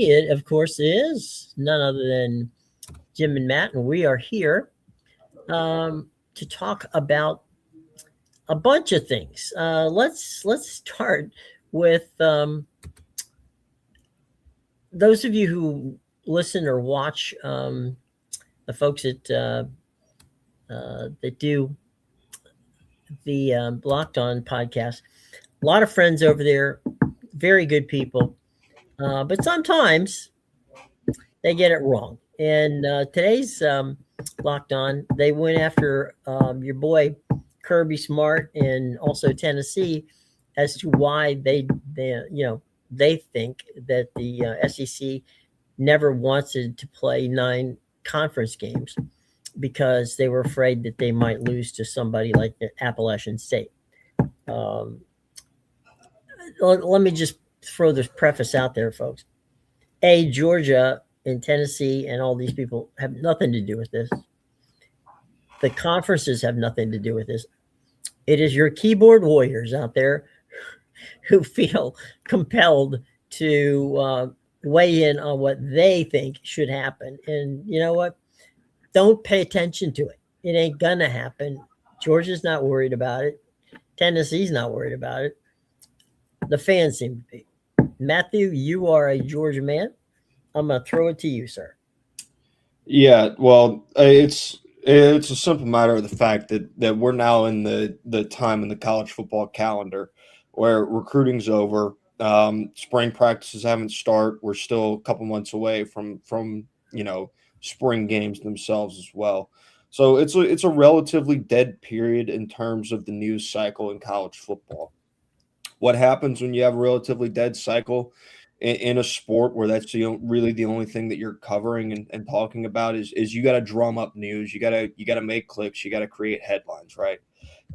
me, it of course is none other than Jim and Matt, and we are here to talk about a bunch of things. Let's start with those of you who listen or watch the folks that do the Locked On podcast. A lot of friends over there, very good people, but sometimes they get it wrong. And today's Locked On, they went after your boy Kirby Smart and also Tennessee as to why they think that the SEC never wanted to play 9 conference games because they were afraid that they might lose to somebody like Appalachian State. Let me just throw this preface out there, folks. Georgia and Tennessee and all these people have nothing to do with this. The conferences have nothing to do with this. It is your keyboard warriors out there who feel compelled to weigh in on what they think should happen. And you know what? Don't pay attention to it. It ain't gonna happen. Georgia's not worried about it. Tennessee's not worried about it. The fans seem to be. Matthew, you are a Georgia man. I'm gonna throw it to you, sir. Yeah, well, it's a simple matter of the fact that we're now in the time in the college football calendar where recruiting's over. Spring practices haven't started. We're still a couple months away from spring games themselves as well. So it's a relatively dead period in terms of the news cycle in college football. What happens when you have a relatively dead cycle in a sport where that's really the only thing that you're covering and talking about is you got to drum up news, you got to make clicks, you got to create headlines, right?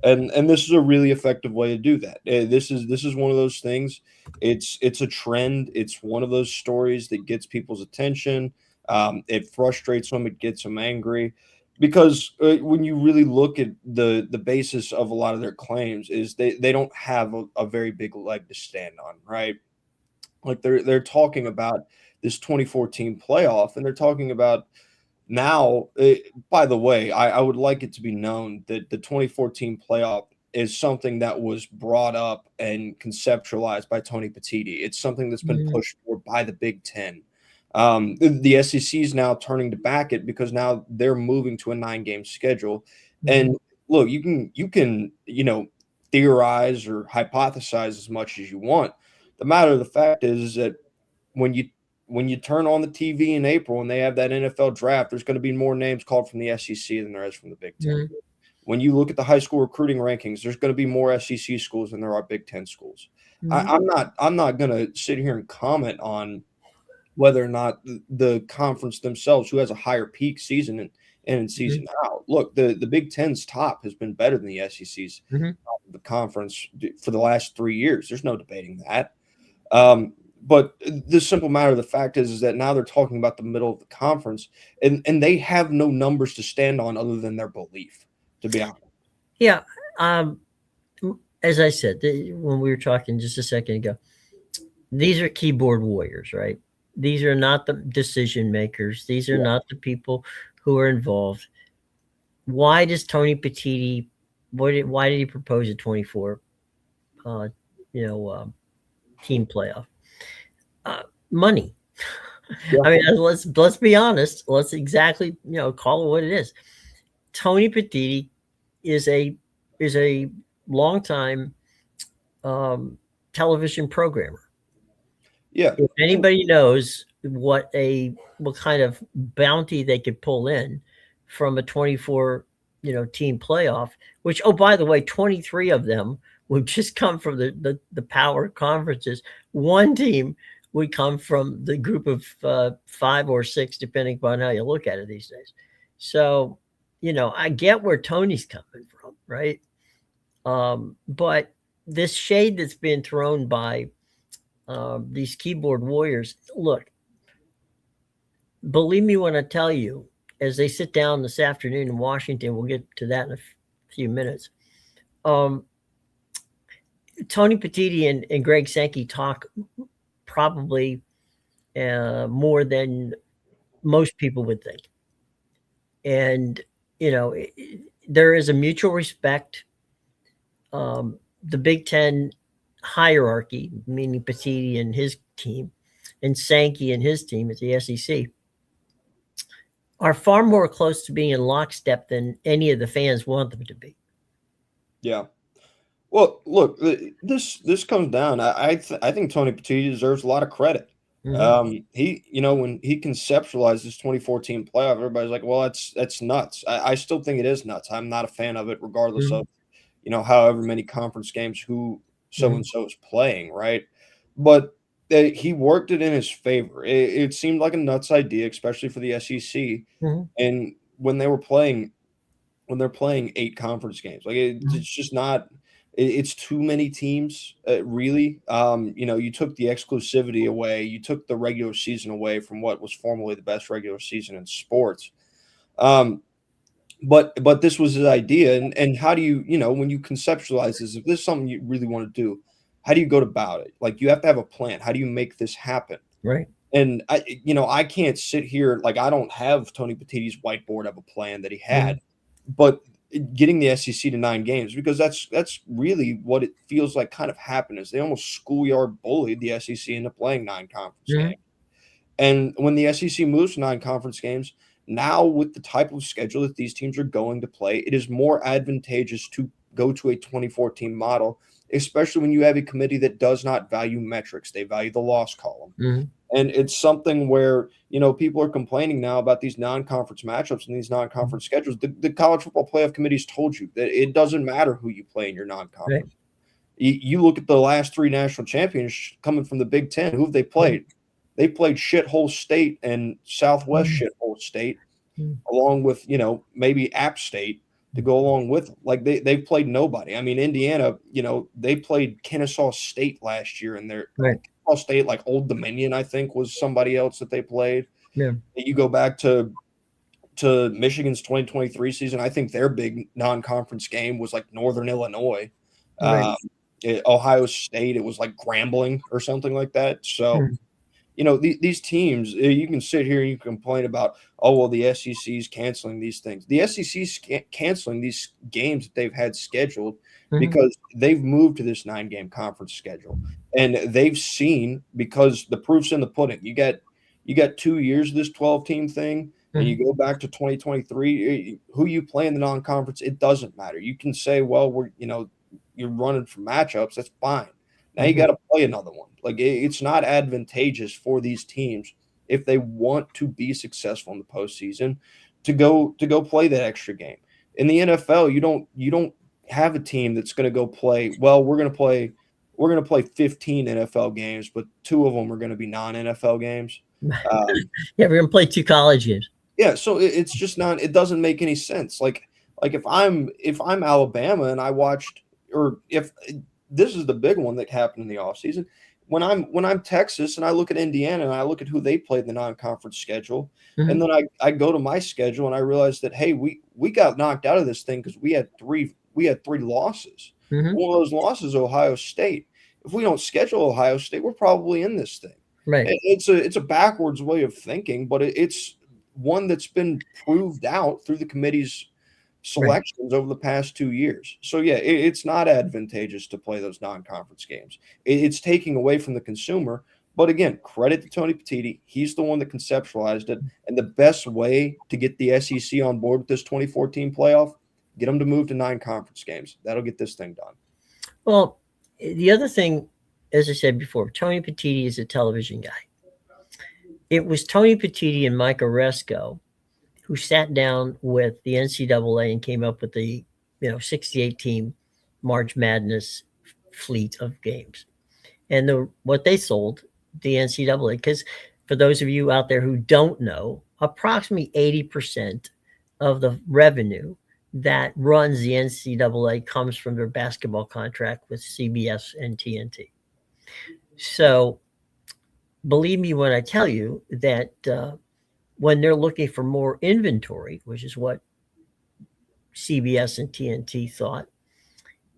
And this is a really effective way to do that. This is one of those things. It's a trend. It's one of those stories that gets people's attention. It frustrates them. It gets them angry. Because when you really look at the basis of a lot of their claims is they don't have a very big leg to stand on, right? Like they're talking about this 2014 playoff, and they're talking about now. By the way, I would like it to be known that the 2014 playoff is something that was brought up and conceptualized by Tony Petitti. It's something that's been pushed for by the Big Ten. The SEC is now turning to back it because now they're moving to a 9-game schedule. And look, you can theorize or hypothesize as much as you want. The matter of the fact is that when you turn on the TV in April and they have that NFL draft, there's going to be more names called from the SEC than there is from the Big Ten. When you look at the high school recruiting rankings, there's going to be more SEC schools than there are Big Ten schools. I'm not going to sit here and comment on whether or not the conference themselves, who has a higher peak season in and season out. Look, the Big Ten's top has been better than the SEC's the conference for the last 3 years. There's no debating that. But the simple matter of the fact is that now they're talking about the middle of the conference, and they have no numbers to stand on other than their belief, to be honest. Yeah. As I said, when we were talking just a second ago, these are keyboard warriors, right? These are not the decision makers. These are not the people who are involved. Why does Tony Petitti, why did he propose a 24 team playoff? Money. I mean, let's be honest. Let's exactly call it what it is. Tony Petitti is a longtime television programmer. Yeah. If anybody knows what kind of bounty they could pull in from a 24 team playoff, which, oh, by the way, 23 of them would just come from the power conferences. One team would come from the group of 5 or 6, depending upon how you look at it these days. So, I get where Tony's coming from, right? But this shade that's being thrown by these keyboard warriors, look, believe me when I tell you, as they sit down this afternoon in Washington, we'll get to that in a few minutes. Tony Petitti and Greg Sankey talk probably more than most people would think. And, there is a mutual respect. The Big Ten hierarchy, meaning Petiti and his team, and Sankey and his team at the SEC, are far more close to being in lockstep than any of the fans want them to be. Yeah. Well, look, this comes down. I think Tony Petiti deserves a lot of credit. He, when he conceptualized this 2014 playoff, everybody's like, "Well, that's nuts." I still think it is nuts. I'm not a fan of it, regardless Mm-hmm. of however many conference games who so Mm-hmm. and so is playing, right? But he worked it in his favor. It seemed like a nuts idea, especially for the SEC, Mm-hmm. and when they're playing 8 conference games. Like, it's just not it's too many teams, really. You took the exclusivity away, you took the regular season away from what was formerly the best regular season in sports. Um, but this was his idea, and how do you, when you conceptualize this, if this is something you really want to do, how do you go about it? Like, you have to have a plan. How do you make this happen? Right. And I can't sit here, like, I don't have Tony Petiti's whiteboard of a plan that he Mm-hmm. had, but getting the SEC to 9 games, because that's really what it feels like kind of happened, is they almost schoolyard bullied the SEC into playing 9 conference Mm-hmm. games. And when the SEC moves to 9 conference games, now with the type of schedule that these teams are going to play, it is more advantageous to go to a 2014 model, especially when you have a committee that does not value metrics. They value the loss column. Mm-hmm. And it's something where, people are complaining now about these non-conference matchups and these non-conference schedules. The college football playoff committees told you that it doesn't matter who you play in your Right. non-conference. You look at the last 3 national champions coming from the Big Ten. Who have they played? They played shithole State and Southwest Mm-hmm. shithole State, along with, maybe App State to go along with them. Like, they've played nobody. I mean, Indiana, they played Kennesaw State last year, and Right. Kennesaw State, like Old Dominion, I think, was somebody else that they played. Yeah. You go back to Michigan's 2023 season. I think their big non-conference game was like Northern Illinois. Right. Ohio State, it was like Grambling or something like that. So, Mm-hmm. these teams, you can sit here and you can complain about, oh, well, the SEC is canceling these things. The SEC is canceling these games that they've had scheduled Mm-hmm. because they've moved to this 9-game conference schedule, and they've seen, because the proof's in the pudding. You got 2 years of this 12-team thing, and you go back to 2023. Who you play in the non-conference, it doesn't matter. You can say, well, you're running for matchups. That's fine. Now you Mm-hmm. got to play another one. Like, it's not advantageous for these teams, if they want to be successful in the postseason, to go play that extra game. In the NFL, you don't have a team that's going to go play. Well, we're going to play 15 NFL games, but 2 of them are going to be non-NFL games. Yeah, we're gonna play 2 college games. Yeah, so it's just not. It doesn't make any sense. Like if I'm Alabama and I watched, or if this is the big one that happened in the offseason, when I'm Texas and I look at Indiana and I look at who they played in the non-conference schedule, and Mm-hmm. then I go to my schedule and I realize that, hey, we got knocked out of this thing because we had three losses. Mm-hmm. One of those losses, Ohio State. If we don't schedule Ohio State, we're probably in this thing. Right. It's a backwards way of thinking, but it's one that's been proved out through the committee's Right. selections over the past 2 years. So yeah, it's not advantageous to play those non-conference games. It's taking away from the consumer. But again, credit to Tony Petiti. He's the one that conceptualized it. And the best way to get the SEC on board with this 2014 playoff, get them to move to 9 conference games. That'll get this thing done. Well, the other thing, as I said before, Tony Petiti is a television guy. It was Tony Petiti and Mike Oresco who sat down with the NCAA and came up with the 68 team March Madness fleet of games, and what they sold the NCAA. Because for those of you out there who don't know, approximately 80% of the revenue that runs the NCAA comes from their basketball contract with CBS and TNT. So believe me when I tell you that when they're looking for more inventory, which is what CBS and TNT thought,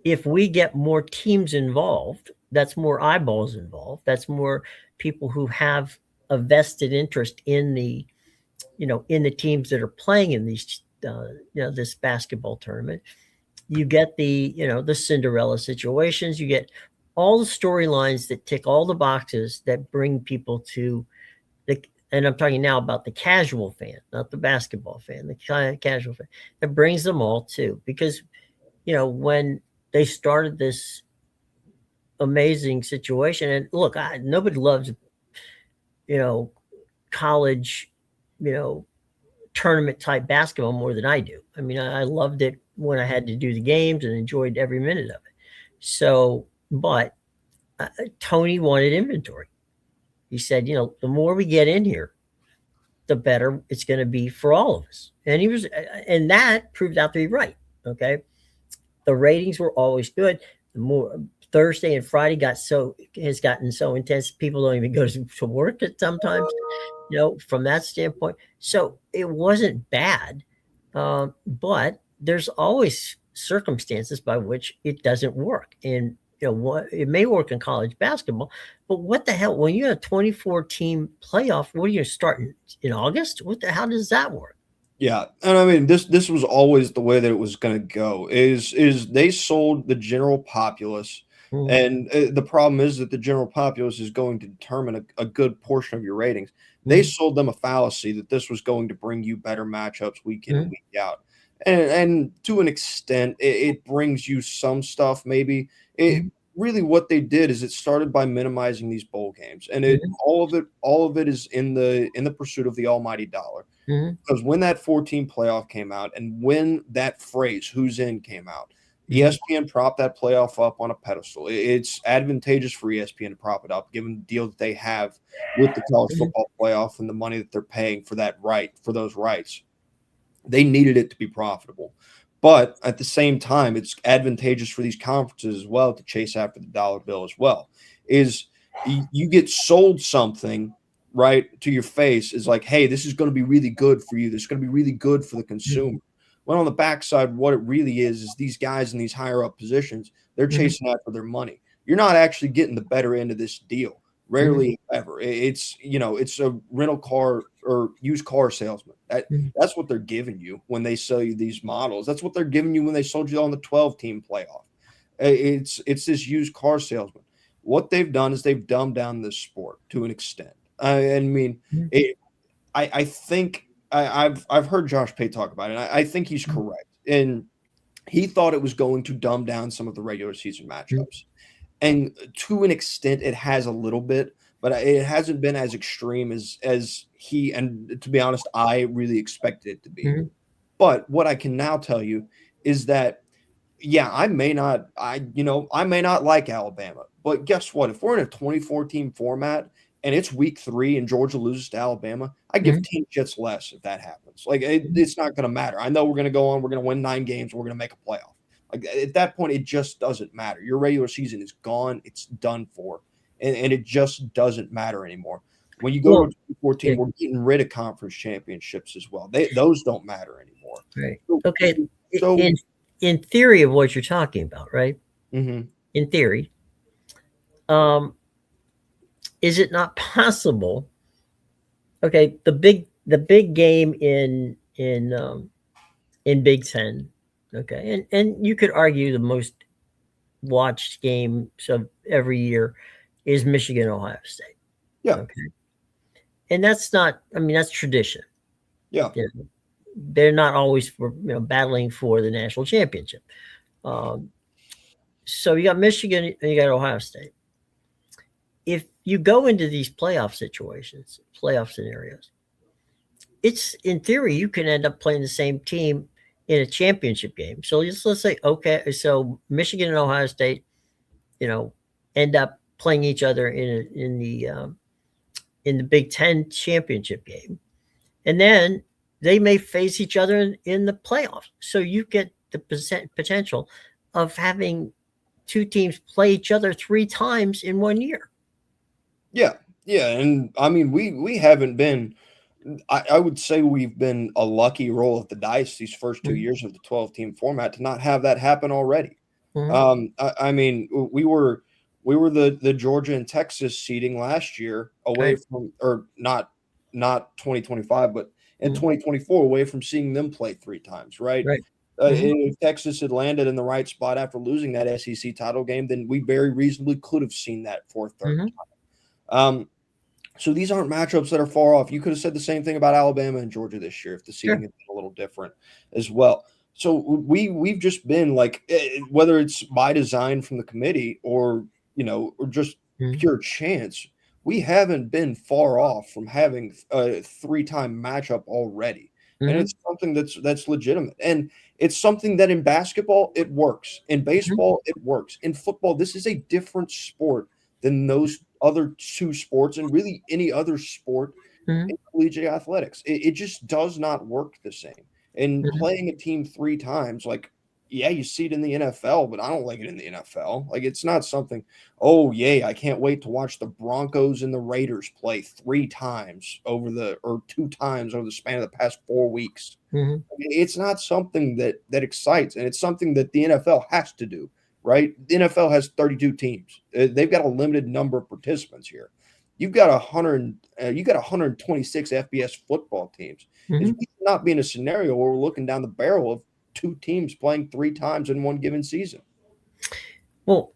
if we get more teams involved, that's more eyeballs involved. That's more people who have a vested interest in the, in the teams that are playing in these, this basketball tournament. You get the Cinderella situations. You get all the storylines that tick all the boxes that bring people to the. And I'm talking now about the casual fan, not the basketball fan, the casual fan that brings them all too. Because when they started this amazing situation, and look, nobody loves you know college, you know tournament type basketball more than I do. I mean, I loved it when I had to do the games and enjoyed every minute of it. So, but Tony wanted inventory. He said, the more we get in here, the better it's going to be for all of us. And that proved out to be right. Okay. The ratings were always good. The more Thursday and Friday has gotten so intense, people don't even go to work at sometimes, from that standpoint. So it wasn't bad, but there's always circumstances by which it doesn't work. And what it may work in college basketball, but what the hell? When you have a 24 team playoff, what are you starting in August? How does that work? Yeah, and I mean this was always the way that it was going to go. Is they sold the general populace, Mhm, and the problem is that the general populace is going to determine a good portion of your ratings. They mhm, sold them a fallacy that this was going to bring you better matchups week in and mhm, week out, and to an extent, it brings you some stuff. Maybe it mhm, really what they did is it started by minimizing these bowl games, and it mhm, all of it is in the pursuit of the almighty dollar. mhm, Because when that 14 playoff came out and when that phrase "who's in" came out, mhm, ESPN propped that playoff up on a pedestal. It's advantageous for ESPN to prop it up, given the deal that they have with the college mhm, football playoff and the money that they're paying for for those rights. They needed it to be profitable. But at the same time, it's advantageous for these conferences as well to chase after the dollar bill as well. Is you get sold something right to your face is like, hey, this is going to be really good for you. This is going to be really good for the mhm, consumer. When on the backside, what it really is these guys in these higher up positions, they're mhm, chasing after their money. You're not actually getting the better end of this deal. mhm, Rarely ever. It's a rental car or used car salesman. mhm, That's what they're giving you when they sell you these models. That's what they're giving you when they sold you on the 12-team playoff. It's this used car salesman. What they've done is they've dumbed down this sport to an extent. I mean, mhm, it, I think I've heard Josh Pay talk about it. And I think he's mhm, correct. And he thought it was going to dumb down some of the regular season mhm, matchups. And to an extent, it has a little bit, but it hasn't been as extreme as he and to be honest, I really expected it to be. mhm, But what I can now tell you is that yeah, I may not like Alabama, but guess what? If we're in a 24 team format and it's week 3 and Georgia loses to Alabama, I give mhm, 10 shits less if that happens. Like mhm. it's not going to matter. I know we're going to go on, we're going to win 9 games, we're going to make a playoff. Like at that point, it just doesn't matter. Your regular season is gone, it's done for, and it just doesn't matter anymore. When you go to Well, a 24 yeah, team, we're getting rid of conference championships as well. Those don't matter anymore. right. So, Okay. so In theory of what you're talking about, right? mhm. In theory, um, is it not possible? Okay, the big game in Big Ten. Okay, and you could argue the most watched game of every year is Michigan Ohio State. Yeah, Okay, and that's not. I mean, that's tradition. yeah. You know, they're not always battling for the national championship. Um, so you got Michigan and you got Ohio State. If you go into these playoff situations, playoff scenarios, it's in theory you can end up playing the same team in a championship game. So let's say okay, so Michigan and Ohio State, you know, end up playing each other in the Big Ten championship game, and then they may face each other in the playoffs. So you get the potential of having two teams play each other 3 times in 1 year. Yeah, yeah, and I mean, we haven't been. I would say we've been a lucky roll of the dice these first 2 years of the 12-team format to not have that happen already. Mm-hmm. I mean, we were We were the Georgia and Texas seeding last year away Right. from, or not 2025, but in Mhm. 2024 away from seeing them play three times, right? Right. Mhm. If Texas had landed in the right spot after losing that SEC title game, then we very reasonably could have seen that for a third Mhm. time. So these aren't matchups that are far off. You could have said the same thing about Alabama and Georgia this year if the seeding Sure. had been a little different as well. So we've just been like, whether it's by design from the committee or or just Mhm. pure chance, we haven't been far off from having a three-time matchup already. And Mhm. it's something that's legitimate. And it's something that in basketball it works. In Mhm. baseball it works. In football, this is a different sport than those other two sports and really any other sport Mhm. in collegiate athletics. It just does not work the same. And Mhm. playing a team three times, like, yeah, you see it in the NFL, but I don't like it in the NFL. Like, it's not something, oh, yay, I can't wait to watch the Broncos and the Raiders play three times or two times over the span of the past 4 weeks. Mhm. It's not something that excites, and it's something that the NFL has to do, right? The NFL has 32 teams. They've got a limited number of participants here. You got 126 FBS football teams. Is Mhm. we should not be in a scenario where we're looking down the barrel of two teams playing three times in one given season. Well,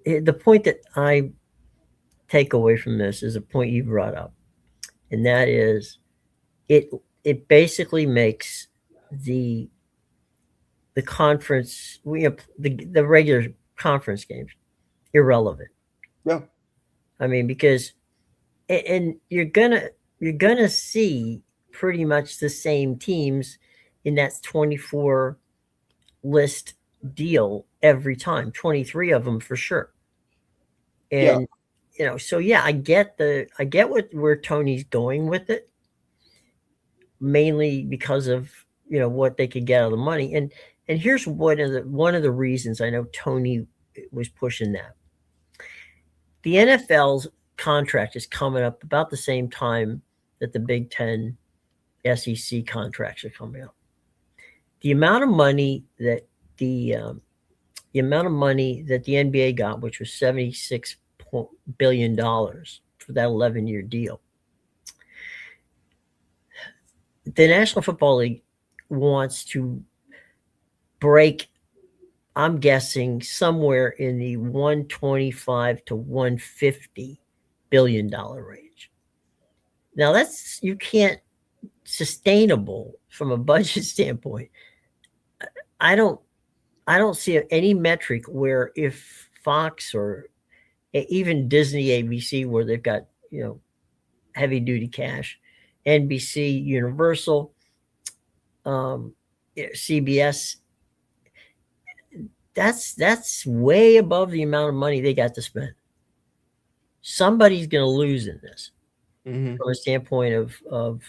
the point that I take away from this is a point you brought up, and that is it. It basically makes the the conference, the regular conference games irrelevant. Yeah, I mean, because and you're gonna see pretty much the same teams in that 24 list deal every time, 23 of them for sure. yeah, And so yeah, I get where Tony's going with it, mainly because of what they could get out of the money. And here's one of the reasons I know Tony was pushing that. The NFL's contract is coming up about the same time that the Big Ten SEC contracts are coming up. The amount of money that the um, the amount of money that the NBA got, which was $76 billion for that 11-year deal, the National Football League wants to break. I'm guessing somewhere in the 125 to 150 billion dollar range. Now that's you can't sustainable from a budget standpoint. I don't I don't see any metric where if Fox or even Disney, ABC, where they've got heavy duty cash, NBC, Universal, um, CBS, that's way above the amount of money they got to spend. Somebody's going to lose in this hmm, from a standpoint of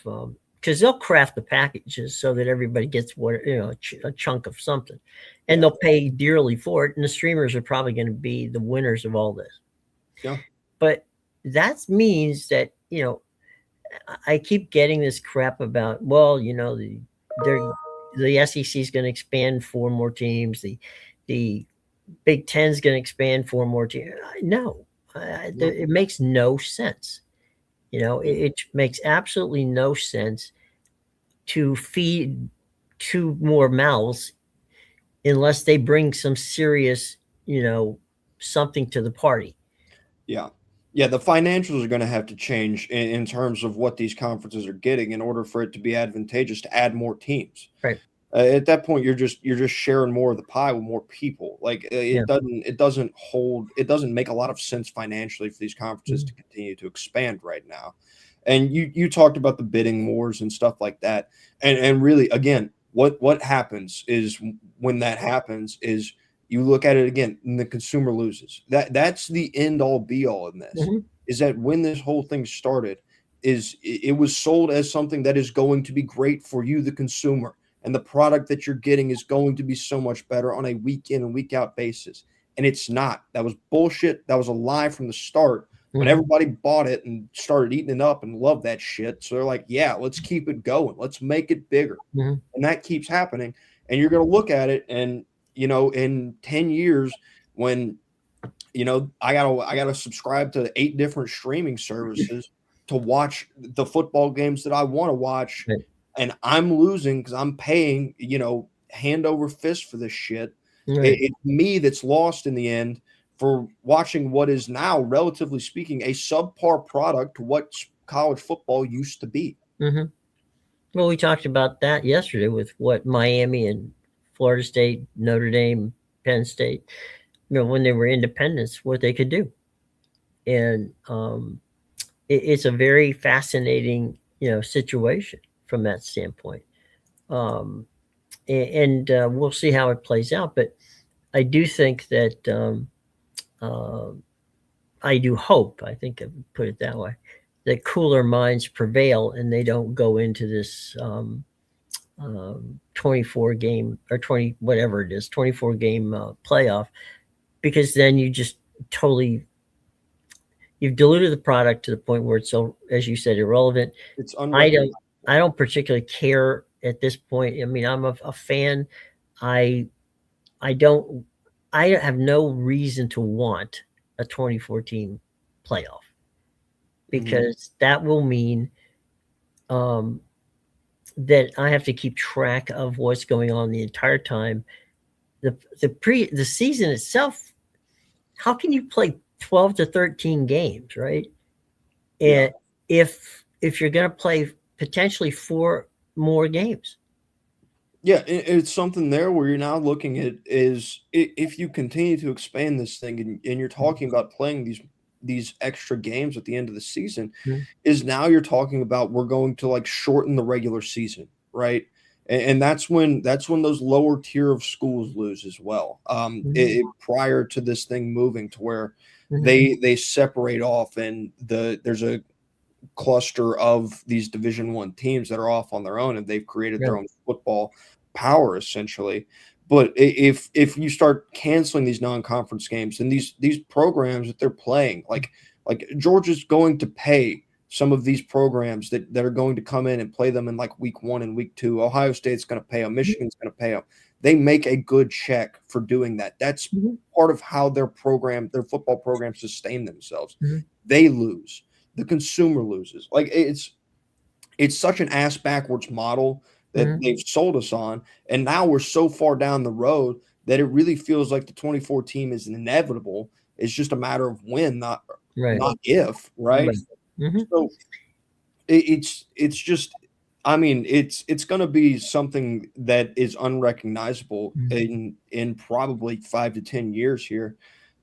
because they'll craft the packages so that everybody gets a chunk of something, and yeah, they'll pay dearly for it. And the streamers are probably going to be the winners of all this. yeah, But that means that I keep getting this crap about the SEC is going to expand four more teams. The Big Ten is going to expand four more teams. No, yeah, it makes no sense. It makes absolutely no sense to feed two more mouths unless they bring some serious, something to the party. yeah. Yeah, the financials are going to have to change in terms of what these conferences are getting in order for it to be advantageous to add more teams. Right. At that point, you're just sharing more of the pie with more people. Like, Yeah. it doesn't make a lot of sense financially for these conferences Mhm. to continue to expand right now. And you talked about the bidding wars and stuff like that. And really, again, what happens is when that happens is you look at it again and the consumer loses. That's the end all be all in this. Mhm. Is that when this whole thing started, it was sold as something that is going to be great for you, the consumer, and the product that you're getting is going to be so much better on a week in and week out basis. And it's not. That was bullshit. That was a lie from the start. But Mhm. everybody bought it and started eating it up and loved that shit. So they're like, yeah, let's keep it going. Let's make it bigger. Mhm. And that keeps happening. And you're going to look at it and, in 10 years, when I gotta subscribe to 8 different streaming services to watch the football games that I want to watch, Right. and I'm losing because I'm paying, hand over fist for this shit. Right. It's me that's lost in the end for watching what is now, relatively speaking, a subpar product to what college football used to be. Mm-hmm. Well, we talked about that yesterday with what Miami and Florida State, Notre Dame, Penn State, when they were independents, what they could do. And it's a very fascinating, situation from that standpoint. Um, and we'll see how it plays out. But I do think that uh, I do hope, I think I would put it that way, that cooler minds prevail and they don't go into this 24 game or 20, whatever it is, 24 game playoff, because then you just totally, you've diluted the product to the point where it's so, as you said, irrelevant. It's I unrecognizable. don't, I don't particularly care at this point. I mean, I'm a fan. I, I don't, I have no reason to want a 2014 playoff because that will mean um, that I have to keep track of what's going on the entire time. The season itself, how can you play 12 to 13 games, right? Yeah. And if you're going to play potentially 4 more games. Yeah, it's something there where you're now looking at is if you continue to expand this thing and you're talking about playing these extra games at the end of the season, Mhm. is now you're talking about we're going to like shorten the regular season, right? And that's when those lower tier of schools lose as well. Prior to this thing moving to where Mhm. they separate off and there's a cluster of these Division 1 teams that are off on their own and they've created their Right. own football power essentially. But if you start canceling these non-conference games and these programs that they're playing, like Georgia's going to pay some of these programs that are going to come in and play them in like week 1 and week 2. Ohio State's going to pay them. Michigan's going to pay them. They make a good check for doing that. That's Mhm. part of how their football program sustain themselves. Mhm. They lose. The consumer loses. Like it's such an ass backwards model that Mhm. they've sold us on, and now we're so far down the road that it really feels like the 24 team is inevitable. It's just a matter of when, Right. not if, right? Right. Mhm. So it's just, I mean, it's going to be something that is unrecognizable Mhm. in probably 5 to 10 years here.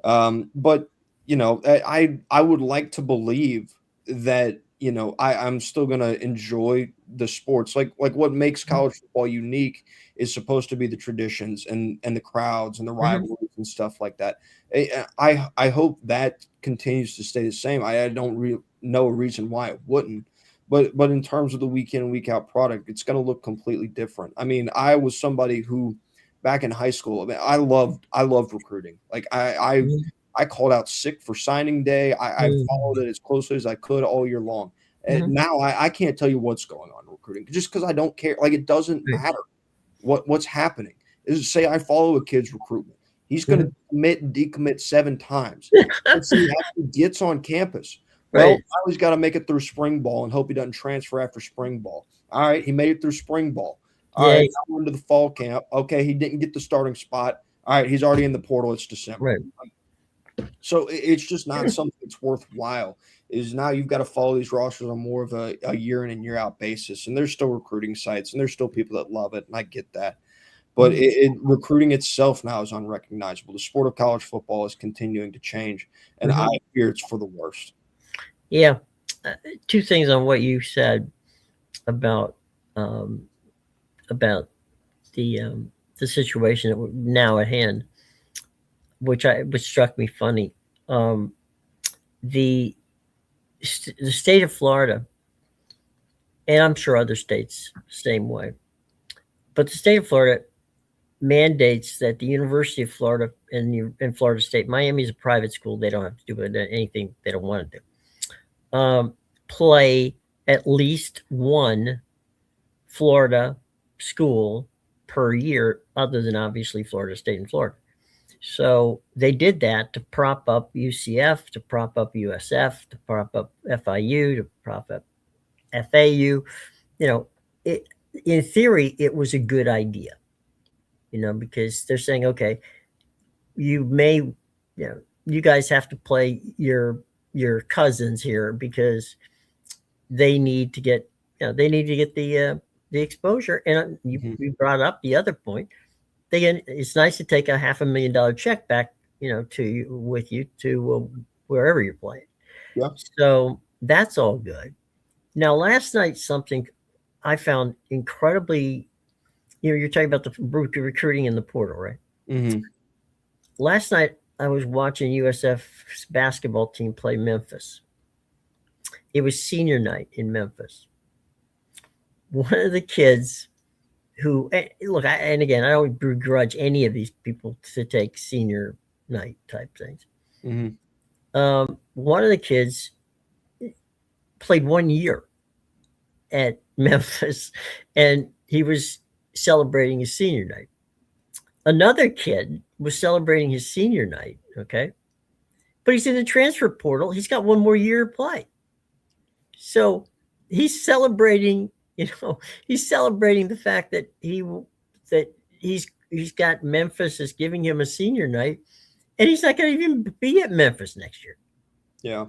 But I would like to believe that I'm still going to enjoy the sports. Like what makes college football unique is supposed to be the traditions and the crowds and the Mhm. rivalries and stuff like that. I hope that continues to stay the same. I don't know a reason why it wouldn't. But in terms of the week in and week out product, it's going to look completely different. I mean, I was somebody who back in high school, I mean, I loved recruiting. Like Mhm. I called out sick for signing day. I followed Mhm. it as closely as I could all year long. And Mhm. now I can't tell you what's going on in recruiting just because I don't care. Like it doesn't Right. matter what's happening. Is say I follow a kid's recruitment. He's going Mhm. to commit and decommit 7 times. Let's see, he actually gets on campus. Well, Right. now he's got to make it through spring ball and hope he doesn't transfer after spring ball. All right, he made it through spring ball. All Yeah. right, now into the fall camp. Okay, he didn't get the starting spot. All right, he's already in the portal. It's December. Right. So it's just not something that's worthwhile. Is now you've got to follow these rosters on more of a year in and year out basis, and there's still recruiting sites, and there's still people that love it, and I get that. But Mhm. recruiting itself now is unrecognizable. The sport of college football is continuing to change, and I Mhm. fear it's for the worst. Yeah. 2 things on what you said about um, about the situation that we're now at hand, which struck me funny. Um, the the state of Florida, and I'm sure other states same way, but the state of Florida mandates that the University of Florida and Florida State, Miami is a private school, they don't have to do anything they don't want to do. Play at least one Florida school per year, other than obviously Florida State and Florida. So they did that to prop up UCF, to prop up USF, to prop up FIU, to prop up FAU. You know, it, in theory, it was a good idea, because they're saying, okay, you guys have to play your cousins here because they need to get, the exposure. And you brought up the other point. It's nice to take a $500,000 check back, to you with you to wherever you're playing. Yeah. So that's all good. Now, last night, something I found incredibly, you're talking about the recruiting in the portal, right? Mm-hmm. Last night, I was watching USF's basketball team play Memphis. It was senior night in Memphis. One of the kids who, look, and again, I don't begrudge any of these people to take senior night type things. Mm-hmm. One of the kids played 1 year at Memphis, and he was celebrating his senior night. Another kid was celebrating his senior night, okay? But he's in the transfer portal. He's got 1 more year to play. So he's celebrating, he's celebrating the fact that he's got Memphis is giving him a senior night, and he's not going to even be at Memphis next year. Yeah.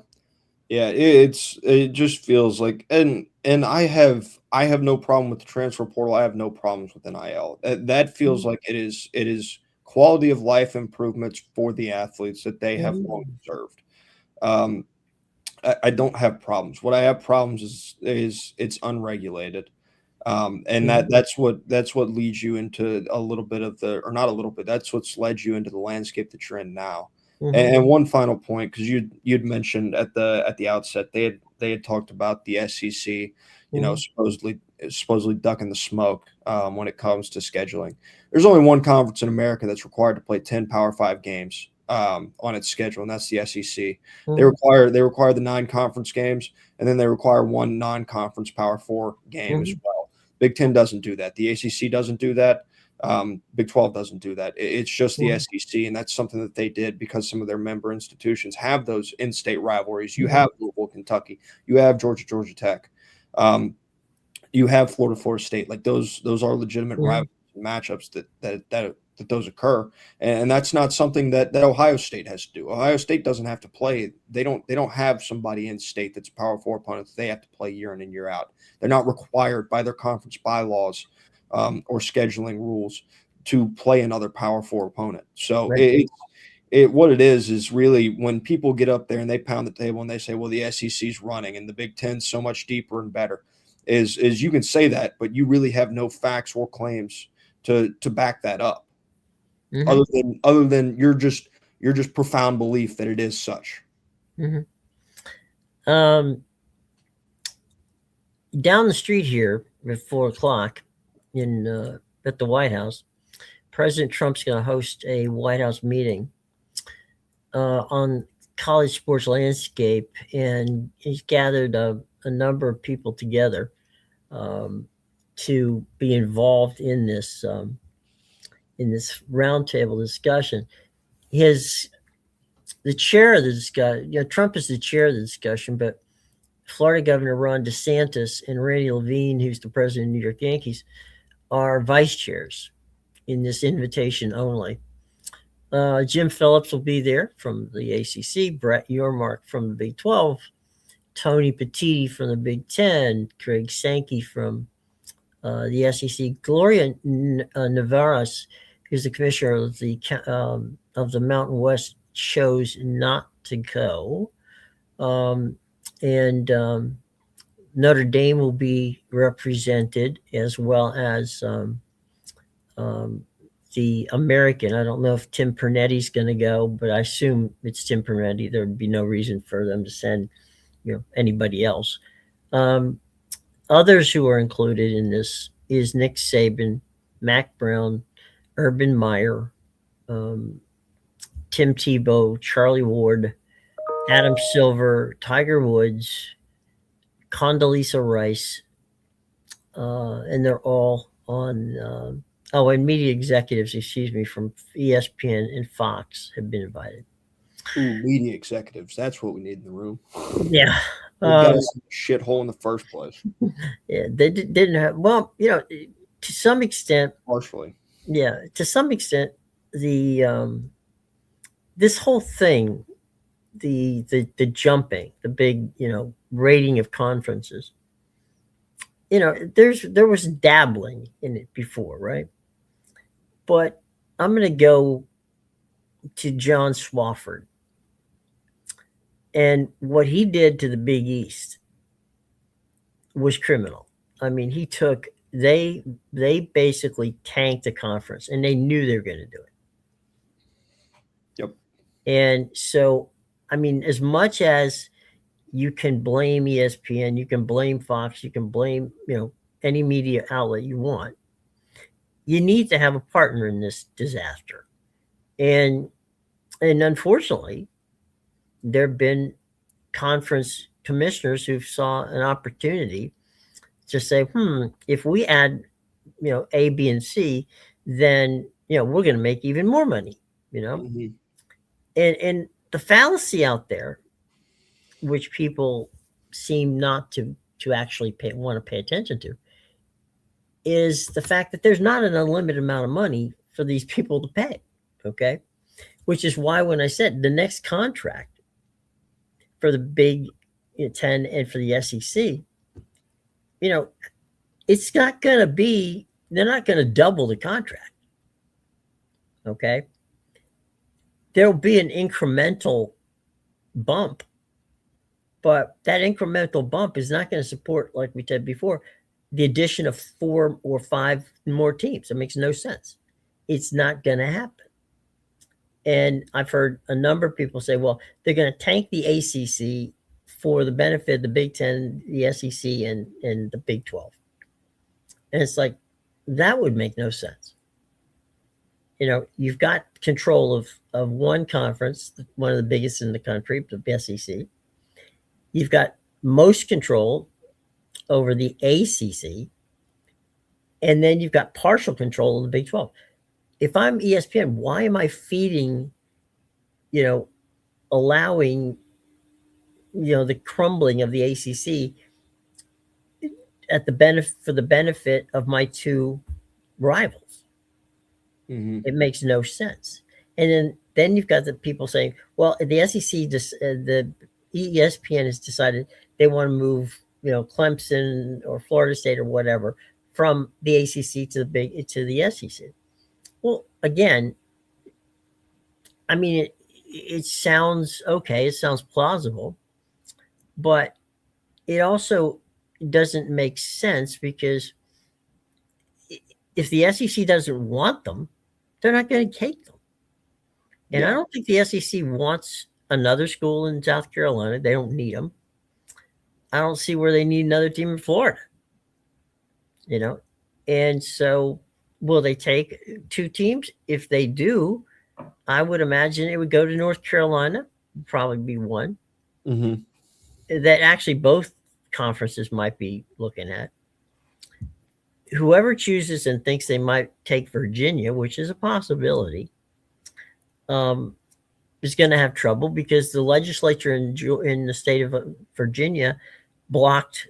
Yeah, it just feels like, and I have no problem with the transfer portal. I have no problems with NIL. That feels like it is quality of life improvements for the athletes that they have long deserved. Um, I don't have problems. What I have problems is it's unregulated. And that's what leads you into a little bit of the, or not a little bit. That's what's led you into the landscape that you're in now. And one final point, because you'd mentioned at the outset, they had talked about the SEC, supposedly ducking the smoke when it comes to scheduling. There's only one conference in America that's required to play 10 Power 5 games on its schedule, and that's the SEC. They require the 9 conference games, and then they require one non-conference Power 4 game as well. Big Ten doesn't do that. The ACC doesn't do that. Big 12 doesn't do that. It's just the SEC, and that's something that they did because some of their member institutions have those in-state rivalries. You have Louisville, Kentucky. You have Georgia Tech. You have Florida State. Like those are legitimate rivalries and matchups that those occur, and that's not something that Ohio State has to do. Ohio State doesn't have to play. They don't have somebody in state that's a Power 4 opponent that they have to play year in and year out. They're not required by their conference bylaws or scheduling rules to play another Power 4 opponent. So what it is really when people get up there and they pound the table and they say, well, the SEC's running and the Big Ten's so much deeper and better, is you can say that, but you really have no facts or claims to back that up. Other than your just profound belief that it is such. Down the street here at 4:00 at the White House, President Trump's going to host a White House meeting on college sports landscape, and he's gathered a number of people together to be involved in this roundtable discussion. The chair of the discussion, Trump is the chair of the discussion, but Florida Governor Ron DeSantis and Randy Levine, who's the president of the New York Yankees, are vice chairs in this invitation only. Jim Phillips will be there from the ACC, Brett Yormark from the Big 12, Tony Petitti from the Big 10, Craig Sankey from the SEC, Gloria Navarez, who's the commissioner of the Mountain West, chose not to go. And Notre Dame will be represented, as well as the American. I don't know if Tim Pernetti's going to go, but I assume it's Tim Pernetti. There would be no reason for them to send anybody else. Others who are included in this is Nick Saban, Mac Brown, Urban Meyer, Tim Tebow, Charlie Ward, Adam Silver, Tiger Woods, Condoleezza Rice, and they're all on Oh, and media executives, excuse me, from ESPN and Fox have been invited. Ooh, media executives. That's what we need in the room. Yeah. They got us in a shithole in the first place. Yeah, they didn't have, well, to some extent, Partially. yeah, to some extent, the this whole thing, the jumping, the big, rating of conferences, there was dabbling in it before, right? But I'm going to go to John Swofford and what he did to the Big East was criminal. I mean, they basically tanked the conference, and they knew they were going to do it. Yep. And so, I mean, as much as you can blame ESPN, you can blame Fox, you can blame, any media outlet you want. You need to have a partner in this disaster. And unfortunately, there have been conference commissioners who saw an opportunity to say, if we add, A, B, and C, then we're going to make even more money. Mm-hmm. And the fallacy out there, which people seem not to actually want to pay attention to, is the fact that there's not an unlimited amount of money for these people to pay. Okay, which is why when I said the next contract for the Big Ten and for the SEC, it's not going to be. They're not going to double the contract. Okay, there'll be an incremental bump, but that incremental bump is not going to support, like we said before, the addition of 4 or 5 more teams. It makes no sense. It's not going to happen. And I've heard a number of people say, well, they're going to tank the ACC for the benefit of the Big Ten, the SEC, and the Big 12. And it's like, that would make no sense. You've got control of one conference, one of the biggest in the country, the SEC. You've got most control over the ACC, and then you've got partial control of the Big 12. If I'm ESPN, why am I feeding, allowing, the crumbling of the ACC for the benefit of my two rivals? Mm-hmm. It makes no sense. And then you've got the people saying, well, the SEC, the ESPN has decided they want to move, Clemson or Florida State or whatever from the ACC to the SEC. Well, again, I mean, it sounds okay. It sounds plausible, but it also doesn't make sense because if the SEC doesn't want them, they're not going to take them. And I don't think the SEC wants another school in South Carolina. They don't need them. I don't see where they need another team in Florida. And so will they take 2 teams? If they do, I would imagine it would go to North Carolina, probably be one. Mm-hmm. That actually both conferences might be looking at. Whoever chooses and thinks they might take Virginia, which is a possibility, is going to have trouble because the legislature in the state of Virginia blocked,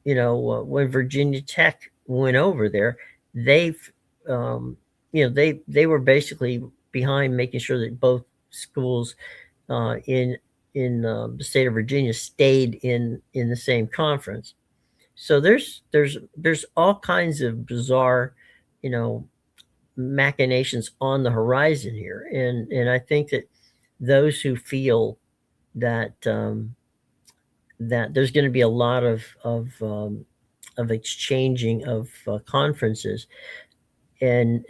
when Virginia Tech went over there, they've, they were basically behind making sure that both schools in the state of Virginia stayed in the same conference. So there's all kinds of bizarre, machinations on the horizon here, and I think that those who feel that that there's going to be a lot of exchanging of conferences and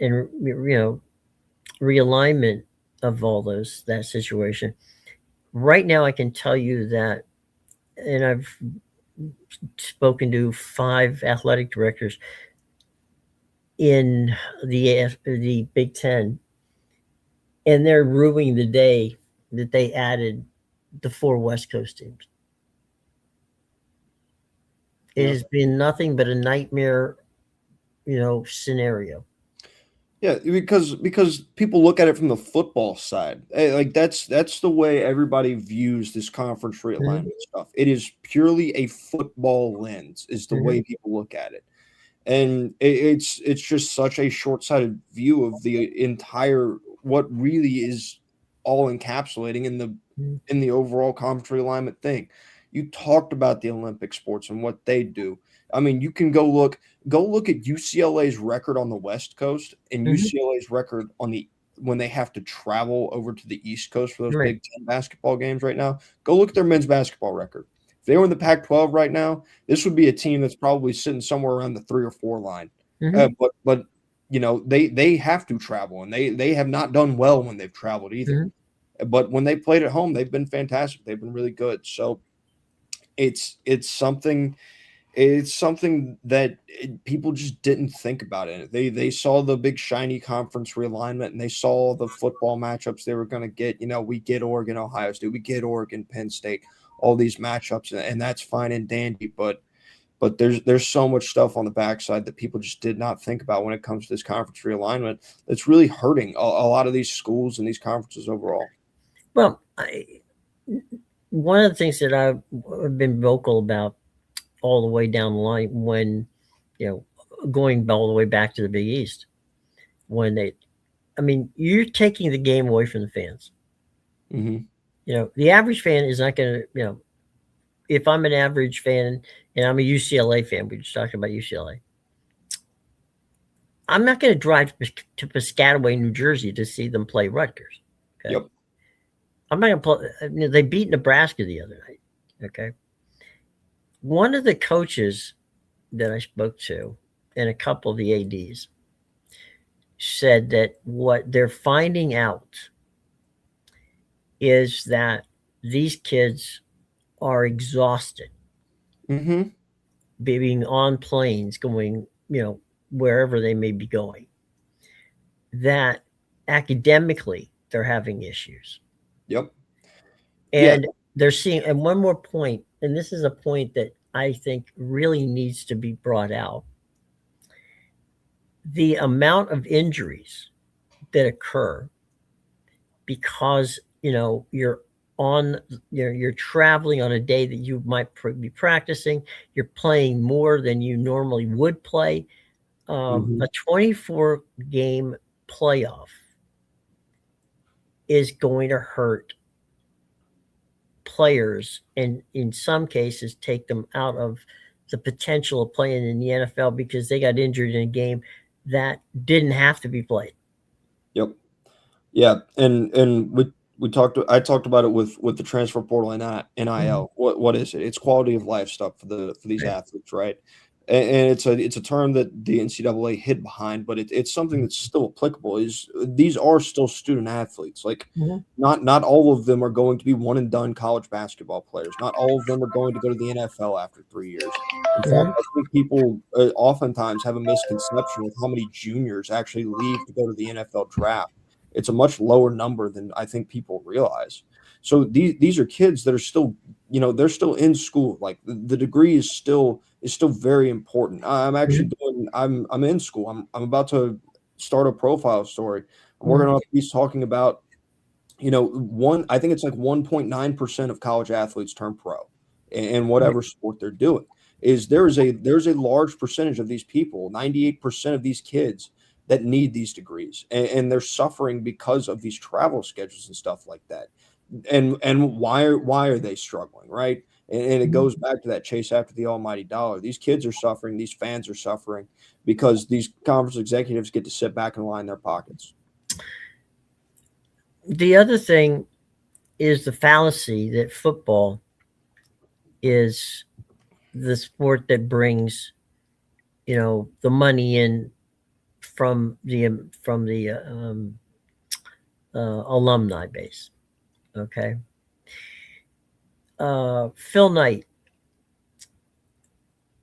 realignment of all that situation. Right now, I can tell you that, and I've spoken to 5 athletic directors in the Big Ten, and they're ruining the day that they added the 4 West Coast teams. It has been nothing but a nightmare, scenario. Yeah, because people look at it from the football side. Like that's the way everybody views this conference Mhm, realignment stuff. It is purely a football lens, is the mhm, way people look at it. And it's just such a short-sighted view of the entire what really is all encapsulating mhm, in the overall conference realignment thing. You talked about the Olympic sports and what they do. I mean, you can go look at UCLA's record on the West Coast and mhm. UCLA's record on the when they have to travel over to the East Coast for those Right. Big Ten basketball games right now. Go look at their men's basketball record. If they were in the Pac-12 right now, this would be a team that's probably sitting somewhere around the 3 or 4 line. Mhm, But they have to travel and they have not done well when they've traveled either. mhm. But when they played at home, they've been fantastic. They've been really good. So it's it's something it's something that people just didn't think about it. They saw the big shiny conference realignment and they saw the football matchups they were going to get. We get Oregon, Ohio State, we get Oregon, Penn State, all these matchups, and that's fine and dandy. But there's so much stuff on the backside that people just did not think about when it comes to this conference realignment. That's really hurting a lot of these schools and these conferences overall. Well, one of the things that I've been vocal about all the way down the line when, you going all the way back to the Big East, when I mean, you're taking the game away from the fans. Hmm. The average fan is not going to, if I'm an average fan and I'm a UCLA fan, we just talked about UCLA, I'm not going to drive to Piscataway, New Jersey to see them play Rutgers. Okay. Yep. I'm not going to play, they beat Nebraska the other night. Okay. One of the coaches that I spoke to and a couple of the ADs said that what they're finding out is that these kids are exhausted Hmm. being on planes going, wherever they may be going, that academically they're having issues. Yep. Yeah. And they're seeing, and one more point, and this is a point that I think really needs to be brought out, the amount of injuries that occur because on you're traveling on a day that you might be practicing, you're playing more than you normally would play. Hmm. A 24 game playoff is going to hurt players and in some cases take them out of the potential of playing in the NFL because they got injured in a game that didn't have to be played. Yep. Yeah, and we talked. I talked about it with the transfer portal and Mhm. NIL. What is it? It's quality of life stuff for these Right. athletes, right? And it's a term that the NCAA hid behind, but it's something that's still applicable. Is these are still student athletes? Like Mhm. not all of them are going to be one and done college basketball players. Not all of them are going to go to the NFL after 3 years. In fact, Mhm. I think people oftentimes have a misconception of how many juniors actually leave to go to the NFL draft. It's a much lower number than I think people realize. So these are kids that are still, they're still in school. Like the degree is still very important. I'm actually Mhm. doing I'm in school. I'm about to start a profile story. I'm working Mhm. on a piece talking about, one I think it's like 1.9% of college athletes turn pro in Right. whatever sport they're doing. Is there's a large percentage of these people, 98% of these kids that need these degrees and they're suffering because of these travel schedules and stuff like that. And why are they struggling, right? And it Mhm. goes back to that chase after the almighty dollar. These kids are suffering, these fans are suffering because these conference executives get to sit back and line their pockets. The other thing is the fallacy that football is the sport that brings the money in from the alumni base. Okay. Phil Knight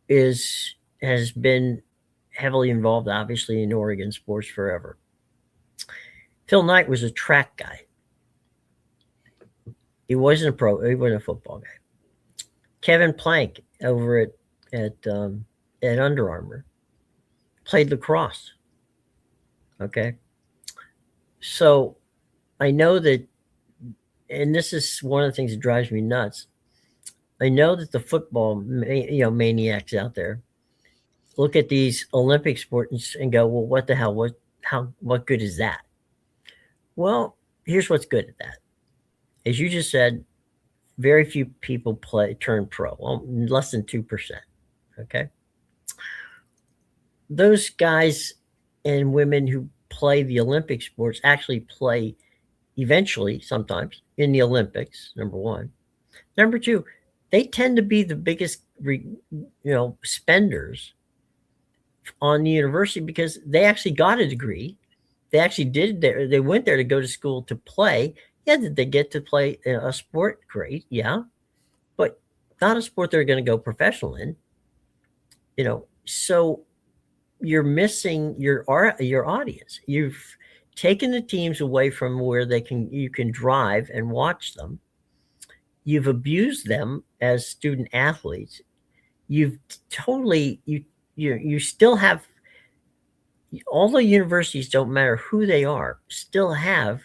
is has been heavily involved, obviously, in Oregon sports forever. Phil Knight was a track guy. He wasn't a pro. He wasn't a football guy. Kevin Plank over at Under Armour played lacrosse. Okay. So I know that, and this is one of the things that drives me nuts. I know that the football, maniacs out there look at these Olympic sports and go, well, what the hell? What good is that? Well, here's what's good at that. As you just said, very few people turn pro, well, less than 2%. Okay. Those guys and women who play the Olympic sports actually play eventually, sometimes in the Olympics, number one. Number two, they tend to be the biggest, spenders on the university because they actually got a degree. They actually they went there to go to school to play. Yeah, did they get to play a sport? Great, yeah, but not a sport they're going to go professional in. So you're missing your audience. You've taken the teams away from where you can drive and watch them. You've abused them as student athletes. You've totally you still have, all the universities, don't matter who they are, still have